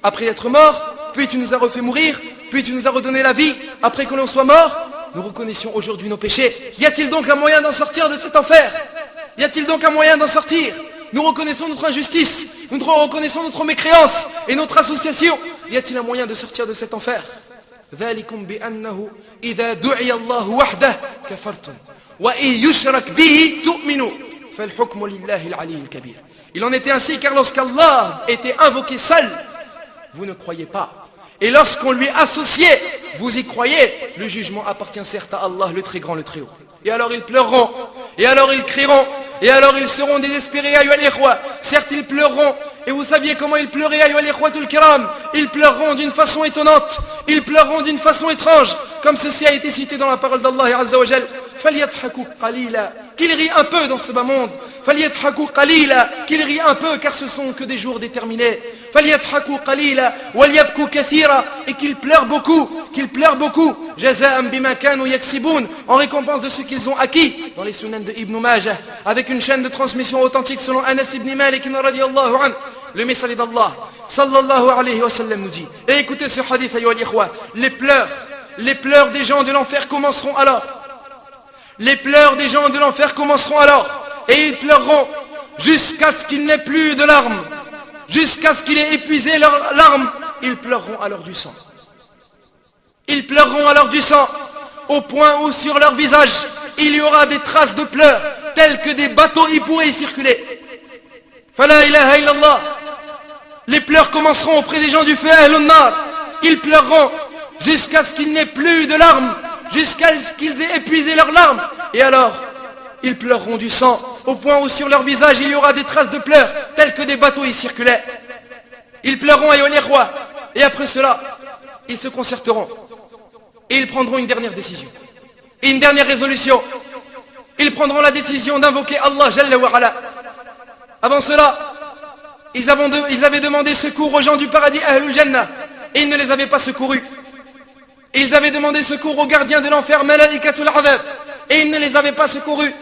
après être mort, puis tu nous as refait mourir, puis tu nous as redonné la vie après que l'on soit mort. Nous reconnaissons aujourd'hui nos péchés. Y a-t-il donc un moyen d'en sortir de cet enfer? Y a-t-il donc un moyen d'en sortir? Nous reconnaissons notre injustice, nous reconnaissons notre mécréance et notre association. Y a-t-il un moyen de sortir de cet enfer? ذلكم بأنه إذا دعي الله وحده كفرتم وإن يشرك به تؤمنوا فالحكم لله العلي الكبير. Il en était ainsi car lorsqu'Allah était invoqué seul, vous ne croyez pas. Et lorsqu'on lui associait, vous y croyez. Le jugement appartient certes à Allah, le très grand, le très haut. Et alors ils pleureront, et alors ils crieront, et alors ils seront désespérés, ayyuhal ikhwa. Certes ils pleureront, et vous saviez comment ils pleuraient, ayyuhal ikhwatul kiram. Ils pleureront d'une façon étonnante, ils pleureront d'une façon étrange, comme ceci a été cité dans la parole d'Allah Azza wa Jal. فَلْيَضْحَكُوا قَلِيلًا, qu'ils rient un peu dans ce bas monde. فَلْيَضْحَكُوا قَلِيلًا, qu'ils rient un peu car ce sont que des jours déterminés. فَلْيَضْحَكُوا قَلِيلًا وَلْيَبْكُوا كَثِيرًا, et qu'ils pleurent beaucoup, جَزَاءً بِمَا كَانُوا يَكْسِبُونَ, en récompense de ce qu'ils ont acquis. Dans les Sunan de Ibn Majah, avec une chaîne de transmission authentique selon Anas ibn Malik radiyallahu anhu, le messager d'Allah sallallahu alayhi wa sallam nous dit, et écoutez ce hadith ayyuhal ikhwa, les pleurs des gens de l'enfer commenceront alors. Les pleurs des gens de l'enfer commenceront alors, et ils pleureront jusqu'à ce qu'il n'ait plus de larmes, jusqu'à ce qu'il ait épuisé leurs larmes. Ils pleureront alors du sang. Ils pleureront alors du sang, au point où sur leur visage, il y aura des traces de pleurs, telles que des bateaux y pourraient y circuler. Fala ilaha illallah. Les pleurs commenceront auprès des gens du feu, Ahlun Nar. Ils pleureront jusqu'à ce qu'il n'ait plus de larmes, jusqu'à ce qu'ils aient épuisé leurs larmes. Et alors, ils pleureront du sang, au point où sur leur visage il y aura des traces de pleurs, telles que des bateaux y circulaient. Ils pleureront à Yonirwa, et après cela, ils se concerteront. Et ils prendront une dernière décision, et une dernière résolution. Ils prendront la décision d'invoquer Allah Jalla wa Ala. Avant cela, ils avaient demandé secours aux gens du paradis, Ahlul Jannah, et ils ne les avaient pas secourus. Et ils avaient demandé secours aux gardiens de l'enfer, Malaikatul Adhab, et ils ne les avaient pas secourus.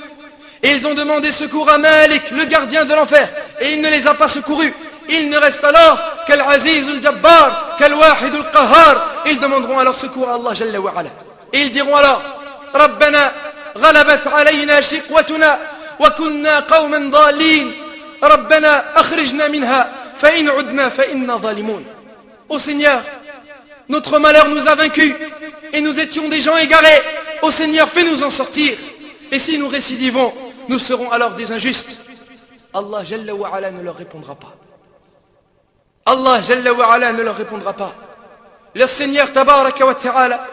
Et ils ont demandé secours à Malik, le gardien de l'enfer, et il ne les a pas secourus. Il ne reste alors qu'Al-Azizul Jabbar, qu'Al-Wahidul Qahar. Ils demanderont alors secours à Allah Jalla wa Ala. Et ils diront alors, Rabbana ghalabat alayna shiqwatuna wa kunna qawman dhalin. Rabbana akhrijna minha fa in udna fa inna zalimun. Ô Seigneur, notre malheur nous a vaincus et nous étions des gens égarés. Ô Seigneur, fais-nous en sortir. Et si nous récidivons, nous serons alors des injustes. Allah Jalla wa Ala ne leur répondra pas. Allah Jalla wa Ala ne leur répondra pas. Leur Seigneur Tabaraka wa Ta'ala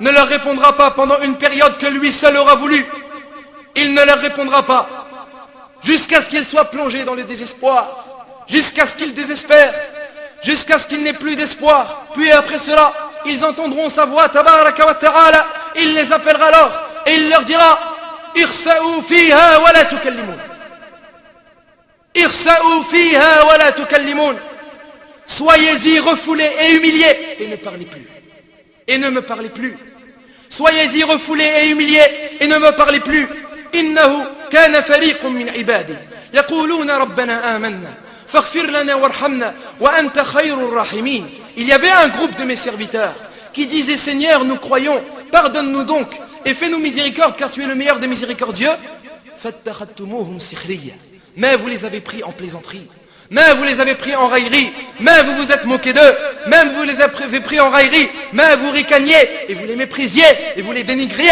ne leur répondra pas pendant une période que lui seul aura voulu. Il ne leur répondra pas jusqu'à ce qu'ils soient plongés dans le désespoir, jusqu'à ce qu'ils désespèrent, jusqu'à ce qu'il n'ait plus d'espoir. Puis après cela, ils entendront sa voix Tabaraka wa Ta'ala. Il les appellera alors et il leur dira, Irsa'u fiha wa la tukallimun. Irsa'u fiha wa la tukallimun. Soyez-y refoulés et humiliés et ne parlez plus. Et ne me parlez plus. Soyez-y refoulés et humiliés et ne me parlez plus. Innahu kana fariqun min ibadi yaquluna rabbana amanna faghfir lana warhamna wa anta khayrur rahimin. Il y avait un groupe de mes serviteurs qui disaient, Seigneur, nous croyons, pardonne-nous donc et fais-nous miséricorde car tu es le meilleur des miséricordieux. Fattakhadtumuhum sikhriya. Mais vous les avez pris en plaisanterie. Mais vous les avez pris en raillerie, mais vous vous êtes moqué d'eux, même vous les avez pris en raillerie, mais vous ricaniez et vous les méprisiez et vous les dénigriez.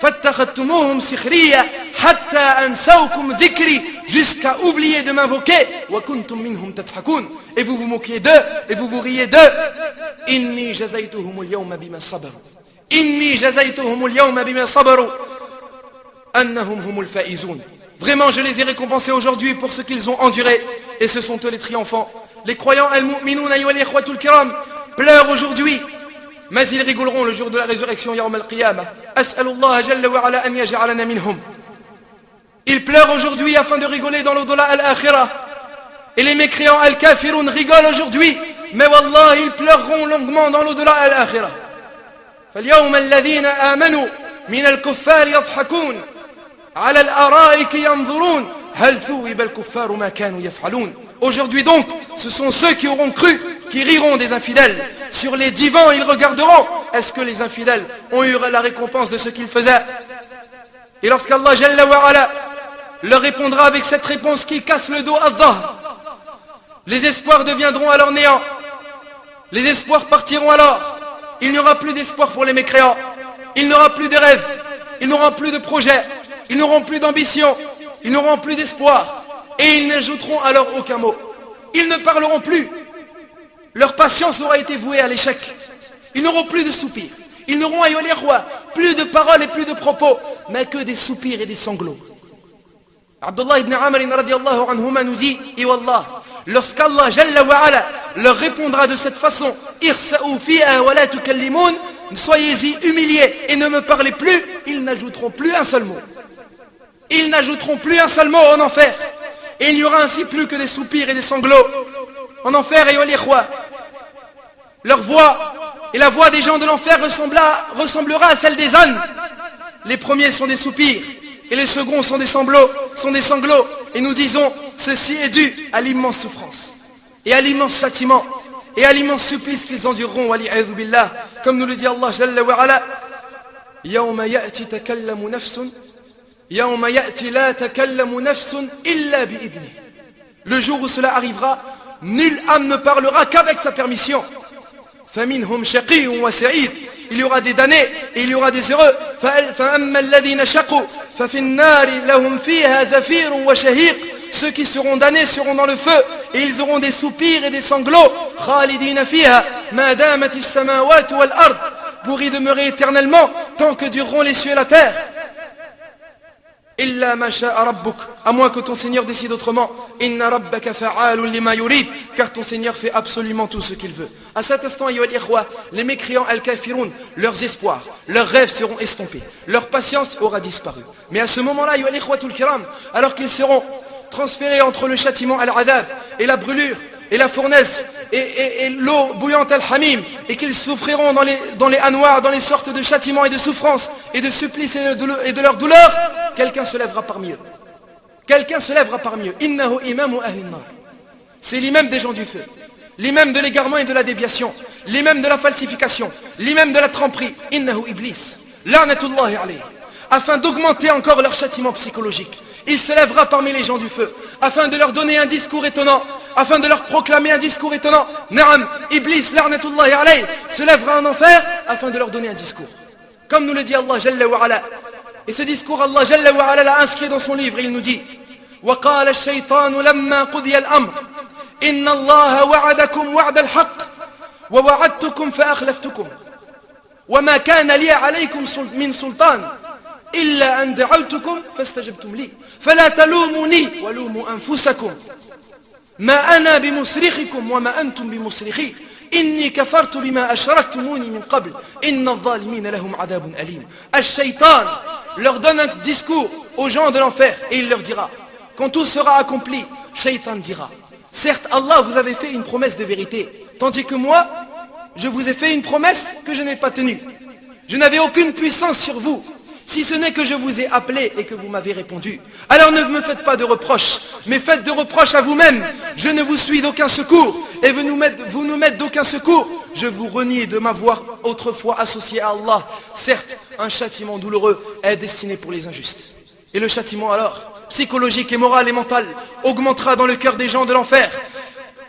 فَاتَّخَذْتُمُوهُمْ سِخْرِيًّا حَتَّى أَنْسَوْكُمْ ذِكْرِي, jusqu'à oublier de m'invoquer. وَكُنْتُمْ مِنْهُمْ تَضْحَكُونَ, et vous vous moquiez d'eux et vous vous riez d'eux. إِنِّي جَزَيْتُهُمُ الْيَوْمَ بِمَا صَبَرُوا إِنِّي جَزَيْتُهُمُ الْيَوْمَ بِمَا صَبَرُوا أَنَّهُمْ هُمُ الْفَائِزُونَ. Vraiment, je les ai récompensés aujourd'hui pour ce qu'ils ont enduré. Et ce sont eux les triomphants. Les croyants al-mu'minoun ayyuhal ikhwatul kiram pleurent aujourd'hui, mais ils rigoleront le jour de la résurrection yawm al-qiyamah. As'alullah jalla wa ala an yaj'alana minhum. Ils pleurent aujourd'hui afin de rigoler dans l'au-delà al-akhirah. Et les mécréants al-kafirun rigolent aujourd'hui, mais wallah, ils pleureront longuement dans l'au-delà al-akhirah. فاليوم الذين آمنوا من الكفار يضحكون على الأرائك ينظرون هل ثوب الكفار ما كانوا يفعلون. Aujourd'hui donc, ce sont ceux qui auront cru, qui riront des infidèles. sur les divans ils regarderont, est-ce que les infidèles ont eu la récompense de ce qu'ils faisaient? Et lorsqu'Allah Jalla wa Ala leur répondra avec cette réponse qui casse le dos à Allah, les espoirs deviendront alors néant. Les espoirs partiront alors. Il n'y aura plus d'espoir pour les mécréants. Il n'y aura plus de rêves. Ils n'auront plus de projets. Ils n'auront plus d'ambition. Ils n'auront plus d'espoir. Et ils n'ajouteront alors aucun mot. Ils ne parleront plus. Leur patience aura été vouée à l'échec. Ils n'auront plus de soupirs. Ils n'auront plus de paroles et plus de propos, mais que des soupirs et des sanglots. Abdullah ibn Amr radiallahu anhuma nous dit, et wallah, lorsqu'Allah Jalla wa Ala leur répondra de cette façon, irsa'u fiha wa la tukallimun, soyez-y humiliés et ne me parlez plus, ils n'ajouteront plus un seul mot. Ils n'ajouteront plus un seul mot en enfer. Et il n'y aura ainsi plus que des soupirs et des sanglots en enfer. Et leur voix et la voix des gens de l'enfer ressemblera à celle des ânes. Les premiers sont des soupirs et les seconds sont des sanglots. Et nous disons, ceci est dû à l'immense souffrance et à l'immense châtiment et à l'immense supplice qu'ils endureront, wali'adhu billah, comme nous le dit Allah Jalla wa Ala, yawma ya'ti takallamu nafsun yawma ya'ti la takallamu nafsun illa bi'idni. Le jour où cela arrivera, nulle âme ne parlera qu'avec sa permission. فَمِنْهُمْ شَقِيٌّ وَسَعِيدٌ. Il y aura des damnés et il y aura des heureux. فَأَمَّا الَّذِينَ شَقُوا فَفِي النَّارِ لَهُمْ فِيهَا زَفِيرٌ وَشَهِيقٌ. Ceux qui seront damnés seront dans le feu et ils auront des soupirs et des sanglots. خَالِدِينَ فِيهَا مَا دَامَتِ السَّمَاوَاتُ وَالْأَرْضُ. Pour y demeurer éternellement tant que dureront les cieux et la terre. Illa ma sha'a rabbuk, à moins que ton Seigneur décide autrement. Inna rabbaka fa'alun lima yurid, car ton Seigneur fait absolument tout ce qu'il veut. À cet instant, les mécréants al-kafiroun, leurs espoirs, leurs rêves seront estompés, leur patience aura disparu. Mais à ce moment-là, alors qu'ils seront transférés entre le châtiment al-adab et la brûlure et la fournaise et l'eau bouillante al-hamim, et qu'ils souffriront dans les anouars, dans les sortes de châtiments et de souffrances et de supplices et de leur douleur, quelqu'un se lèvera parmi eux. Quelqu'un se lèvera parmi eux. Innahu imamu ahli nar. C'est l'imam des gens du feu, l'imam de l'égarement et de la déviation, l'imam de la falsification, l'imam de la tromperie. Innahu iblis. La'natullahi alayhi. Afin d'augmenter encore leur châtiment psychologique, il se lèvera parmi les gens du feu, afin de leur donner un discours étonnant, afin de leur proclamer un discours étonnant. Naam, Iblis, la'natullahi alayhi, se lèvera en enfer, afin de leur donner un discours. Comme nous le dit Allah Jalla wa Ala. Et ce discours, Allah Jalla wa Ala l'a inscrit dans son livre, il nous dit, وَقَالَ الشَّيْطَانُ لَمَّا قُضِيَ الْأَمْرِ إِنَّ اللَّهَ وَعَدَكُمْ وَعْدَ الْحَقِّ وَوَعَدْتُكُمْ فَأَخْلَفْتُكُمْ وَمَا كَانَ لِي عَلَيْكُمْ مِنْ سُلْطَانٍ إلا أن دعوتكم فاستجبتم لي فلا تلوموني ولوموا أنفسكم ما أنا بمصرخكم وما أنتم بمصرخي إني كفرت بما أشركتموني من قبل إن الظالمين لهم عذاب أليم. الشيطان leur donne un discours aux gens de l'enfer et il leur dira, quand tout sera accompli, Shaitan dira, certes Allah vous avait fait une promesse de vérité, tandis que moi je vous ai fait une promesse que je n'ai pas tenue. Je n'avais aucune puissance sur vous, si ce n'est que je vous ai appelé et que vous m'avez répondu. Alors ne me faites pas de reproches, mais faites de reproches à vous-même. Je ne vous suis d'aucun secours, et vous nous mettez d'aucun secours. Je vous renie de m'avoir autrefois associé à Allah. Certes, un châtiment douloureux est destiné pour les injustes. Et le châtiment alors, psychologique et moral et mental, augmentera dans le cœur des gens de l'enfer.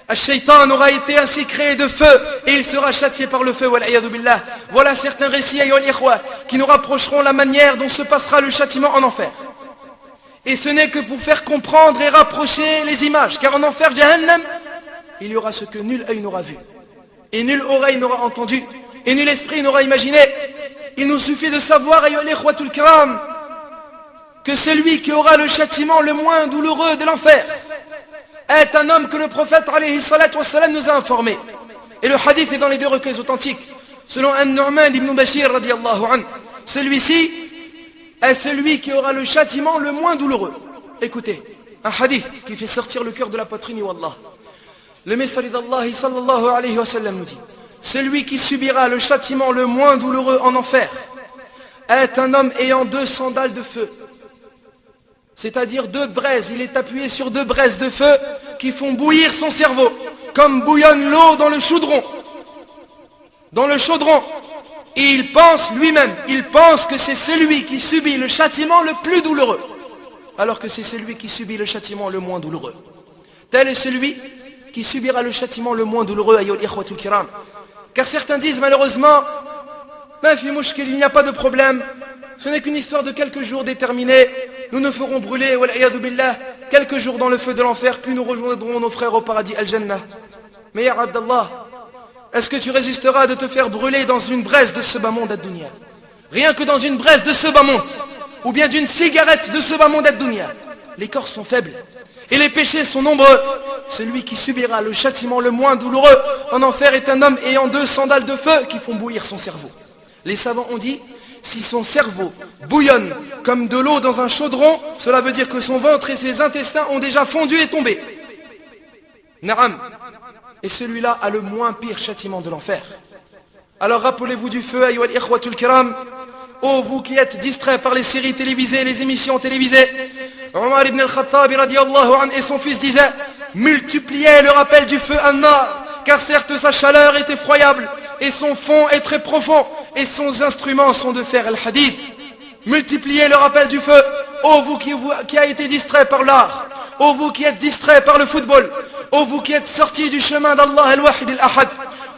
Al-Shaytan aura été ainsi créé de feu et il sera châtié par le feu. Billah. Voilà certains récits qui nous rapprocheront la manière dont se passera le châtiment en enfer. Et ce n'est que pour faire comprendre et rapprocher les images, car en enfer Jahannam, il y aura ce que nul œil n'aura vu, et nulle oreille n'aura entendu, et nul esprit n'aura imaginé. Il nous suffit de savoir, que celui qui aura le châtiment le moins douloureux de l'enfer est un homme que le prophète alayhi salatu wassalam nous a informé. Et le hadith est dans les deux recueils authentiques. Selon An-Nu'man ibn Bashir radiyallahu anhu, celui-ci est celui qui aura le châtiment le moins douloureux. Écoutez, un hadith qui fait sortir le cœur de la poitrine, wallah. Le messager d'Allah sallallahu alayhi wa sallam nous dit, celui qui subira le châtiment le moins douloureux en enfer est un homme ayant 2 sandales de feu. C'est-à-dire 2 braises, il est appuyé sur 2 braises de feu qui font bouillir son cerveau, comme bouillonne l'eau dans le chaudron. dans le chaudron. Et il pense lui-même, il pense que c'est celui qui subit le châtiment le plus douloureux, alors que c'est celui qui subit le châtiment le moins douloureux. Tel est celui qui subira le châtiment le moins douloureux, ayyuhal ikhwatul kiram. Car certains disent malheureusement, il n'y a pas de problème, ce n'est qu'une histoire de quelques jours déterminés, nous ne ferons brûler, wal'iyadu billah, quelques jours dans le feu de l'enfer, puis nous rejoindrons nos frères au paradis al-Jannah. Mais ya Abdallah, est-ce que tu résisteras de te faire brûler dans une braise de ce bas monde ad-dunya? Rien que dans une braise de ce bas monde, ou bien d'une cigarette de ce bas monde ad-dunya. Les corps sont faibles et les péchés sont nombreux. Celui qui subira le châtiment le moins douloureux en enfer est un homme ayant 2 sandales de feu qui font bouillir son cerveau. Les savants ont dit, si son cerveau bouillonne comme de l'eau dans un chaudron, cela veut dire que son ventre et ses intestins ont déjà fondu et tombé. Naam. Et celui-là a le moins pire châtiment de l'enfer. Alors rappelez-vous du feu, ayyuhal ikhwatul kiram. Oh, vous qui êtes distraits par les séries télévisées, les émissions télévisées. Omar ibn al-Khattab radiyallahu anhu et son fils disaient, multipliez le rappel du feu an-nar, car certes sa chaleur est effroyable, et son fond est très profond, et son instruments sont de fer al-hadid. Multipliez le rappel du feu, oh vous qui a été distrait par l'art, oh vous qui êtes distrait par le football, oh vous qui êtes sortis du chemin d'Allah al-Wahid al-Ahad,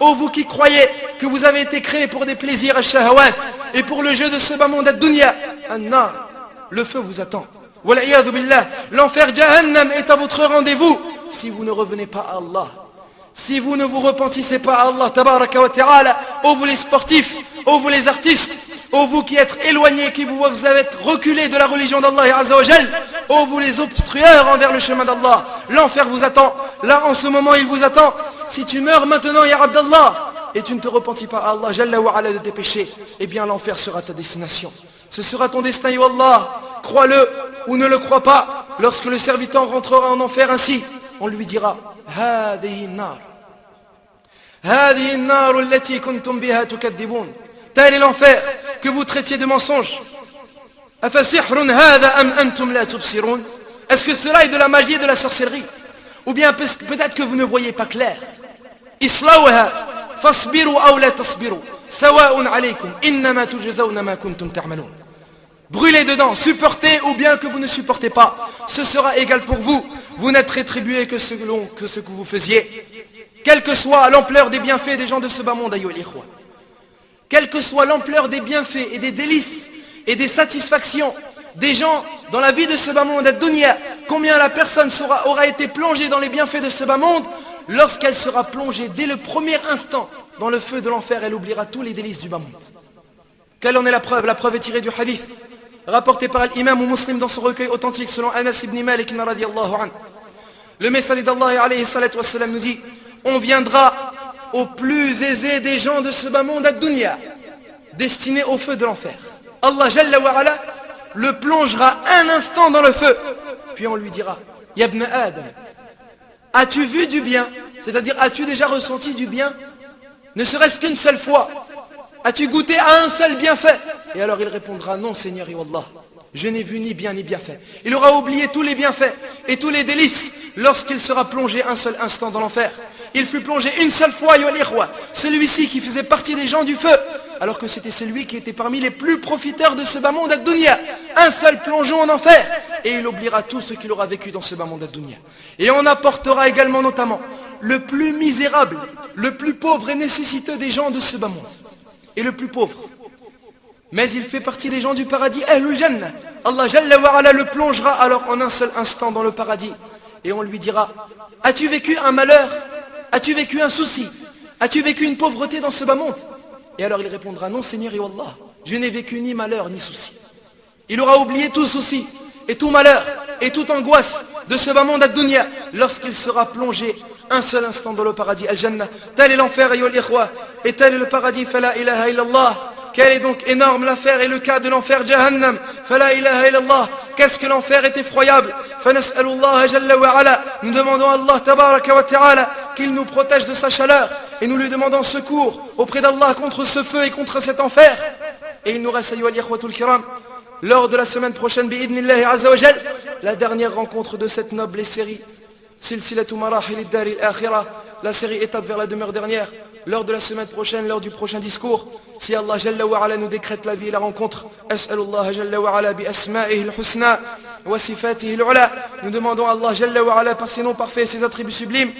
oh vous qui croyez que vous avez été créés pour des plaisirs al-shahawat et pour le jeu de ce bas monde ad-dunya, an-nar, le feu vous attend. Wal'iyadu billah, l'enfer Jahannam est à votre rendez-vous si vous ne revenez pas à Allah, si vous ne vous repentissez pas à Allah tabaraka wa ta'ala. Oh vous les sportifs, oh vous les artistes, oh vous qui êtes éloignés, qui vous avez reculés de la religion d'Allah azza wa jal, oh vous les obstrueurs envers le chemin d'Allah, l'enfer vous attend. Là en ce moment il vous attend. Si tu meurs maintenant ya Abdallah et tu ne te repentis pas à Allah jalla wa ala de tes péchés, eh bien l'enfer sera ta destination, ce sera ton destin ya Allah. Crois-le ou ne le crois pas, lorsque le serviteur rentrera en enfer ainsi, on lui dira, هذه النار هذه النار التي كنتم بها تكذبون. Tel est l'enfer que vous traitiez de mensonge. أفسحر هذا أم أنتم لا تبصرون. Est-ce que cela est de la magie et de la sorcellerie, ou bien peut-être que vous ne voyez pas clair. إصلاوها فاصبروا أو لا تصبروا سواء عليكم إنما تجزون ما كنتم تعملون. Brûlez dedans, supportez ou bien que vous ne supportez pas, ce sera égal pour vous, vous n'êtes rétribué que ce que vous faisiez. Quelle que soit l'ampleur des bienfaits des gens de ce bas monde, ayyuhal ikhwa, quelle que soit l'ampleur des bienfaits et des délices et des satisfactions des gens dans la vie de ce bas monde ad-dunya, combien la personne aura été plongée dans les bienfaits de ce bas monde, lorsqu'elle sera plongée dès le premier instant dans le feu de l'enfer, elle oubliera tous les délices du bas monde. Quelle en est la preuve? La preuve est tirée du hadith rapporté par l'imam ou muslim dans son recueil authentique selon Anas ibn Malik radiyallahu anhu. Le messager d'Allah alayhi salatu wassalam nous dit, on viendra au plus aisé des gens de ce bas monde ad-dunya, destiné au feu de l'enfer. Allah jalla wa ala le plongera un instant dans le feu, puis on lui dira, Ya ibn Adam, as-tu vu du bien? C'est-à-dire, as-tu déjà ressenti du bien? Ne serait-ce qu'une seule fois? As-tu goûté à un seul bienfait? Et alors il répondra, non Seigneur et Wallah, je n'ai vu ni bien ni bienfait. Il aura oublié tous les bienfaits et tous les délices lorsqu'il sera plongé un seul instant dans l'enfer. Il fut plongé une seule fois, celui-ci qui faisait partie des gens du feu, alors que c'était celui qui était parmi les plus profiteurs de ce bas monde ad-dunya. Un seul plongeon en enfer, et il oubliera tout ce qu'il aura vécu dans ce bas monde ad-dunya. Et on apportera également notamment le plus misérable, le plus pauvre et nécessiteux des gens de ce bas monde, et le plus pauvre. Mais il fait partie des gens du paradis, Ahlul Jannah. Allah Jalla wa ala le plongera alors en un seul instant dans le paradis. Et on lui dira, as-tu vécu un malheur? As-tu vécu un souci? As-tu vécu une pauvreté dans ce bas monde? Et alors il répondra, non Seigneur et Wallah, je n'ai vécu ni malheur ni souci. Il aura oublié tout souci et tout malheur et toute angoisse de ce bas monde ad-dunya lorsqu'il sera plongé un seul instant dans le paradis al-Jannah. Tel est l'enfer, ayyuhal ikhwa, et tel est le paradis, fala ilaha illallah. Quelle est donc énorme l'affaire et le cas de l'enfer Jahannam. Fala ilaha illallah. Qu'est-ce que l'enfer est effroyable. Fanas'alullah jalla wa ala. Nous demandons à Allah tabaraka wa ta'ala qu'il nous protège de sa chaleur. Et nous lui demandons secours auprès d'Allah contre ce feu et contre cet enfer. Et il nous reste, ayyuhal ikhwatul kiram, lors de la semaine prochaine, bi'idnillahi azza wa jal, la dernière rencontre de cette noble série. Silsilatu marahil ad-dar al-akhirah. La série étape vers la demeure dernière. lors de la semaine prochaine, lors du prochain discours. Si Allah Jalla wa Ala nous décrète la vie et la rencontre, As'alullah Jalla wa Ala bi asma'ihi al-husna wa sifatihi al-ula. Nous demandons à Allah Jalla wa Ala par ses noms parfaits et ses attributs sublimes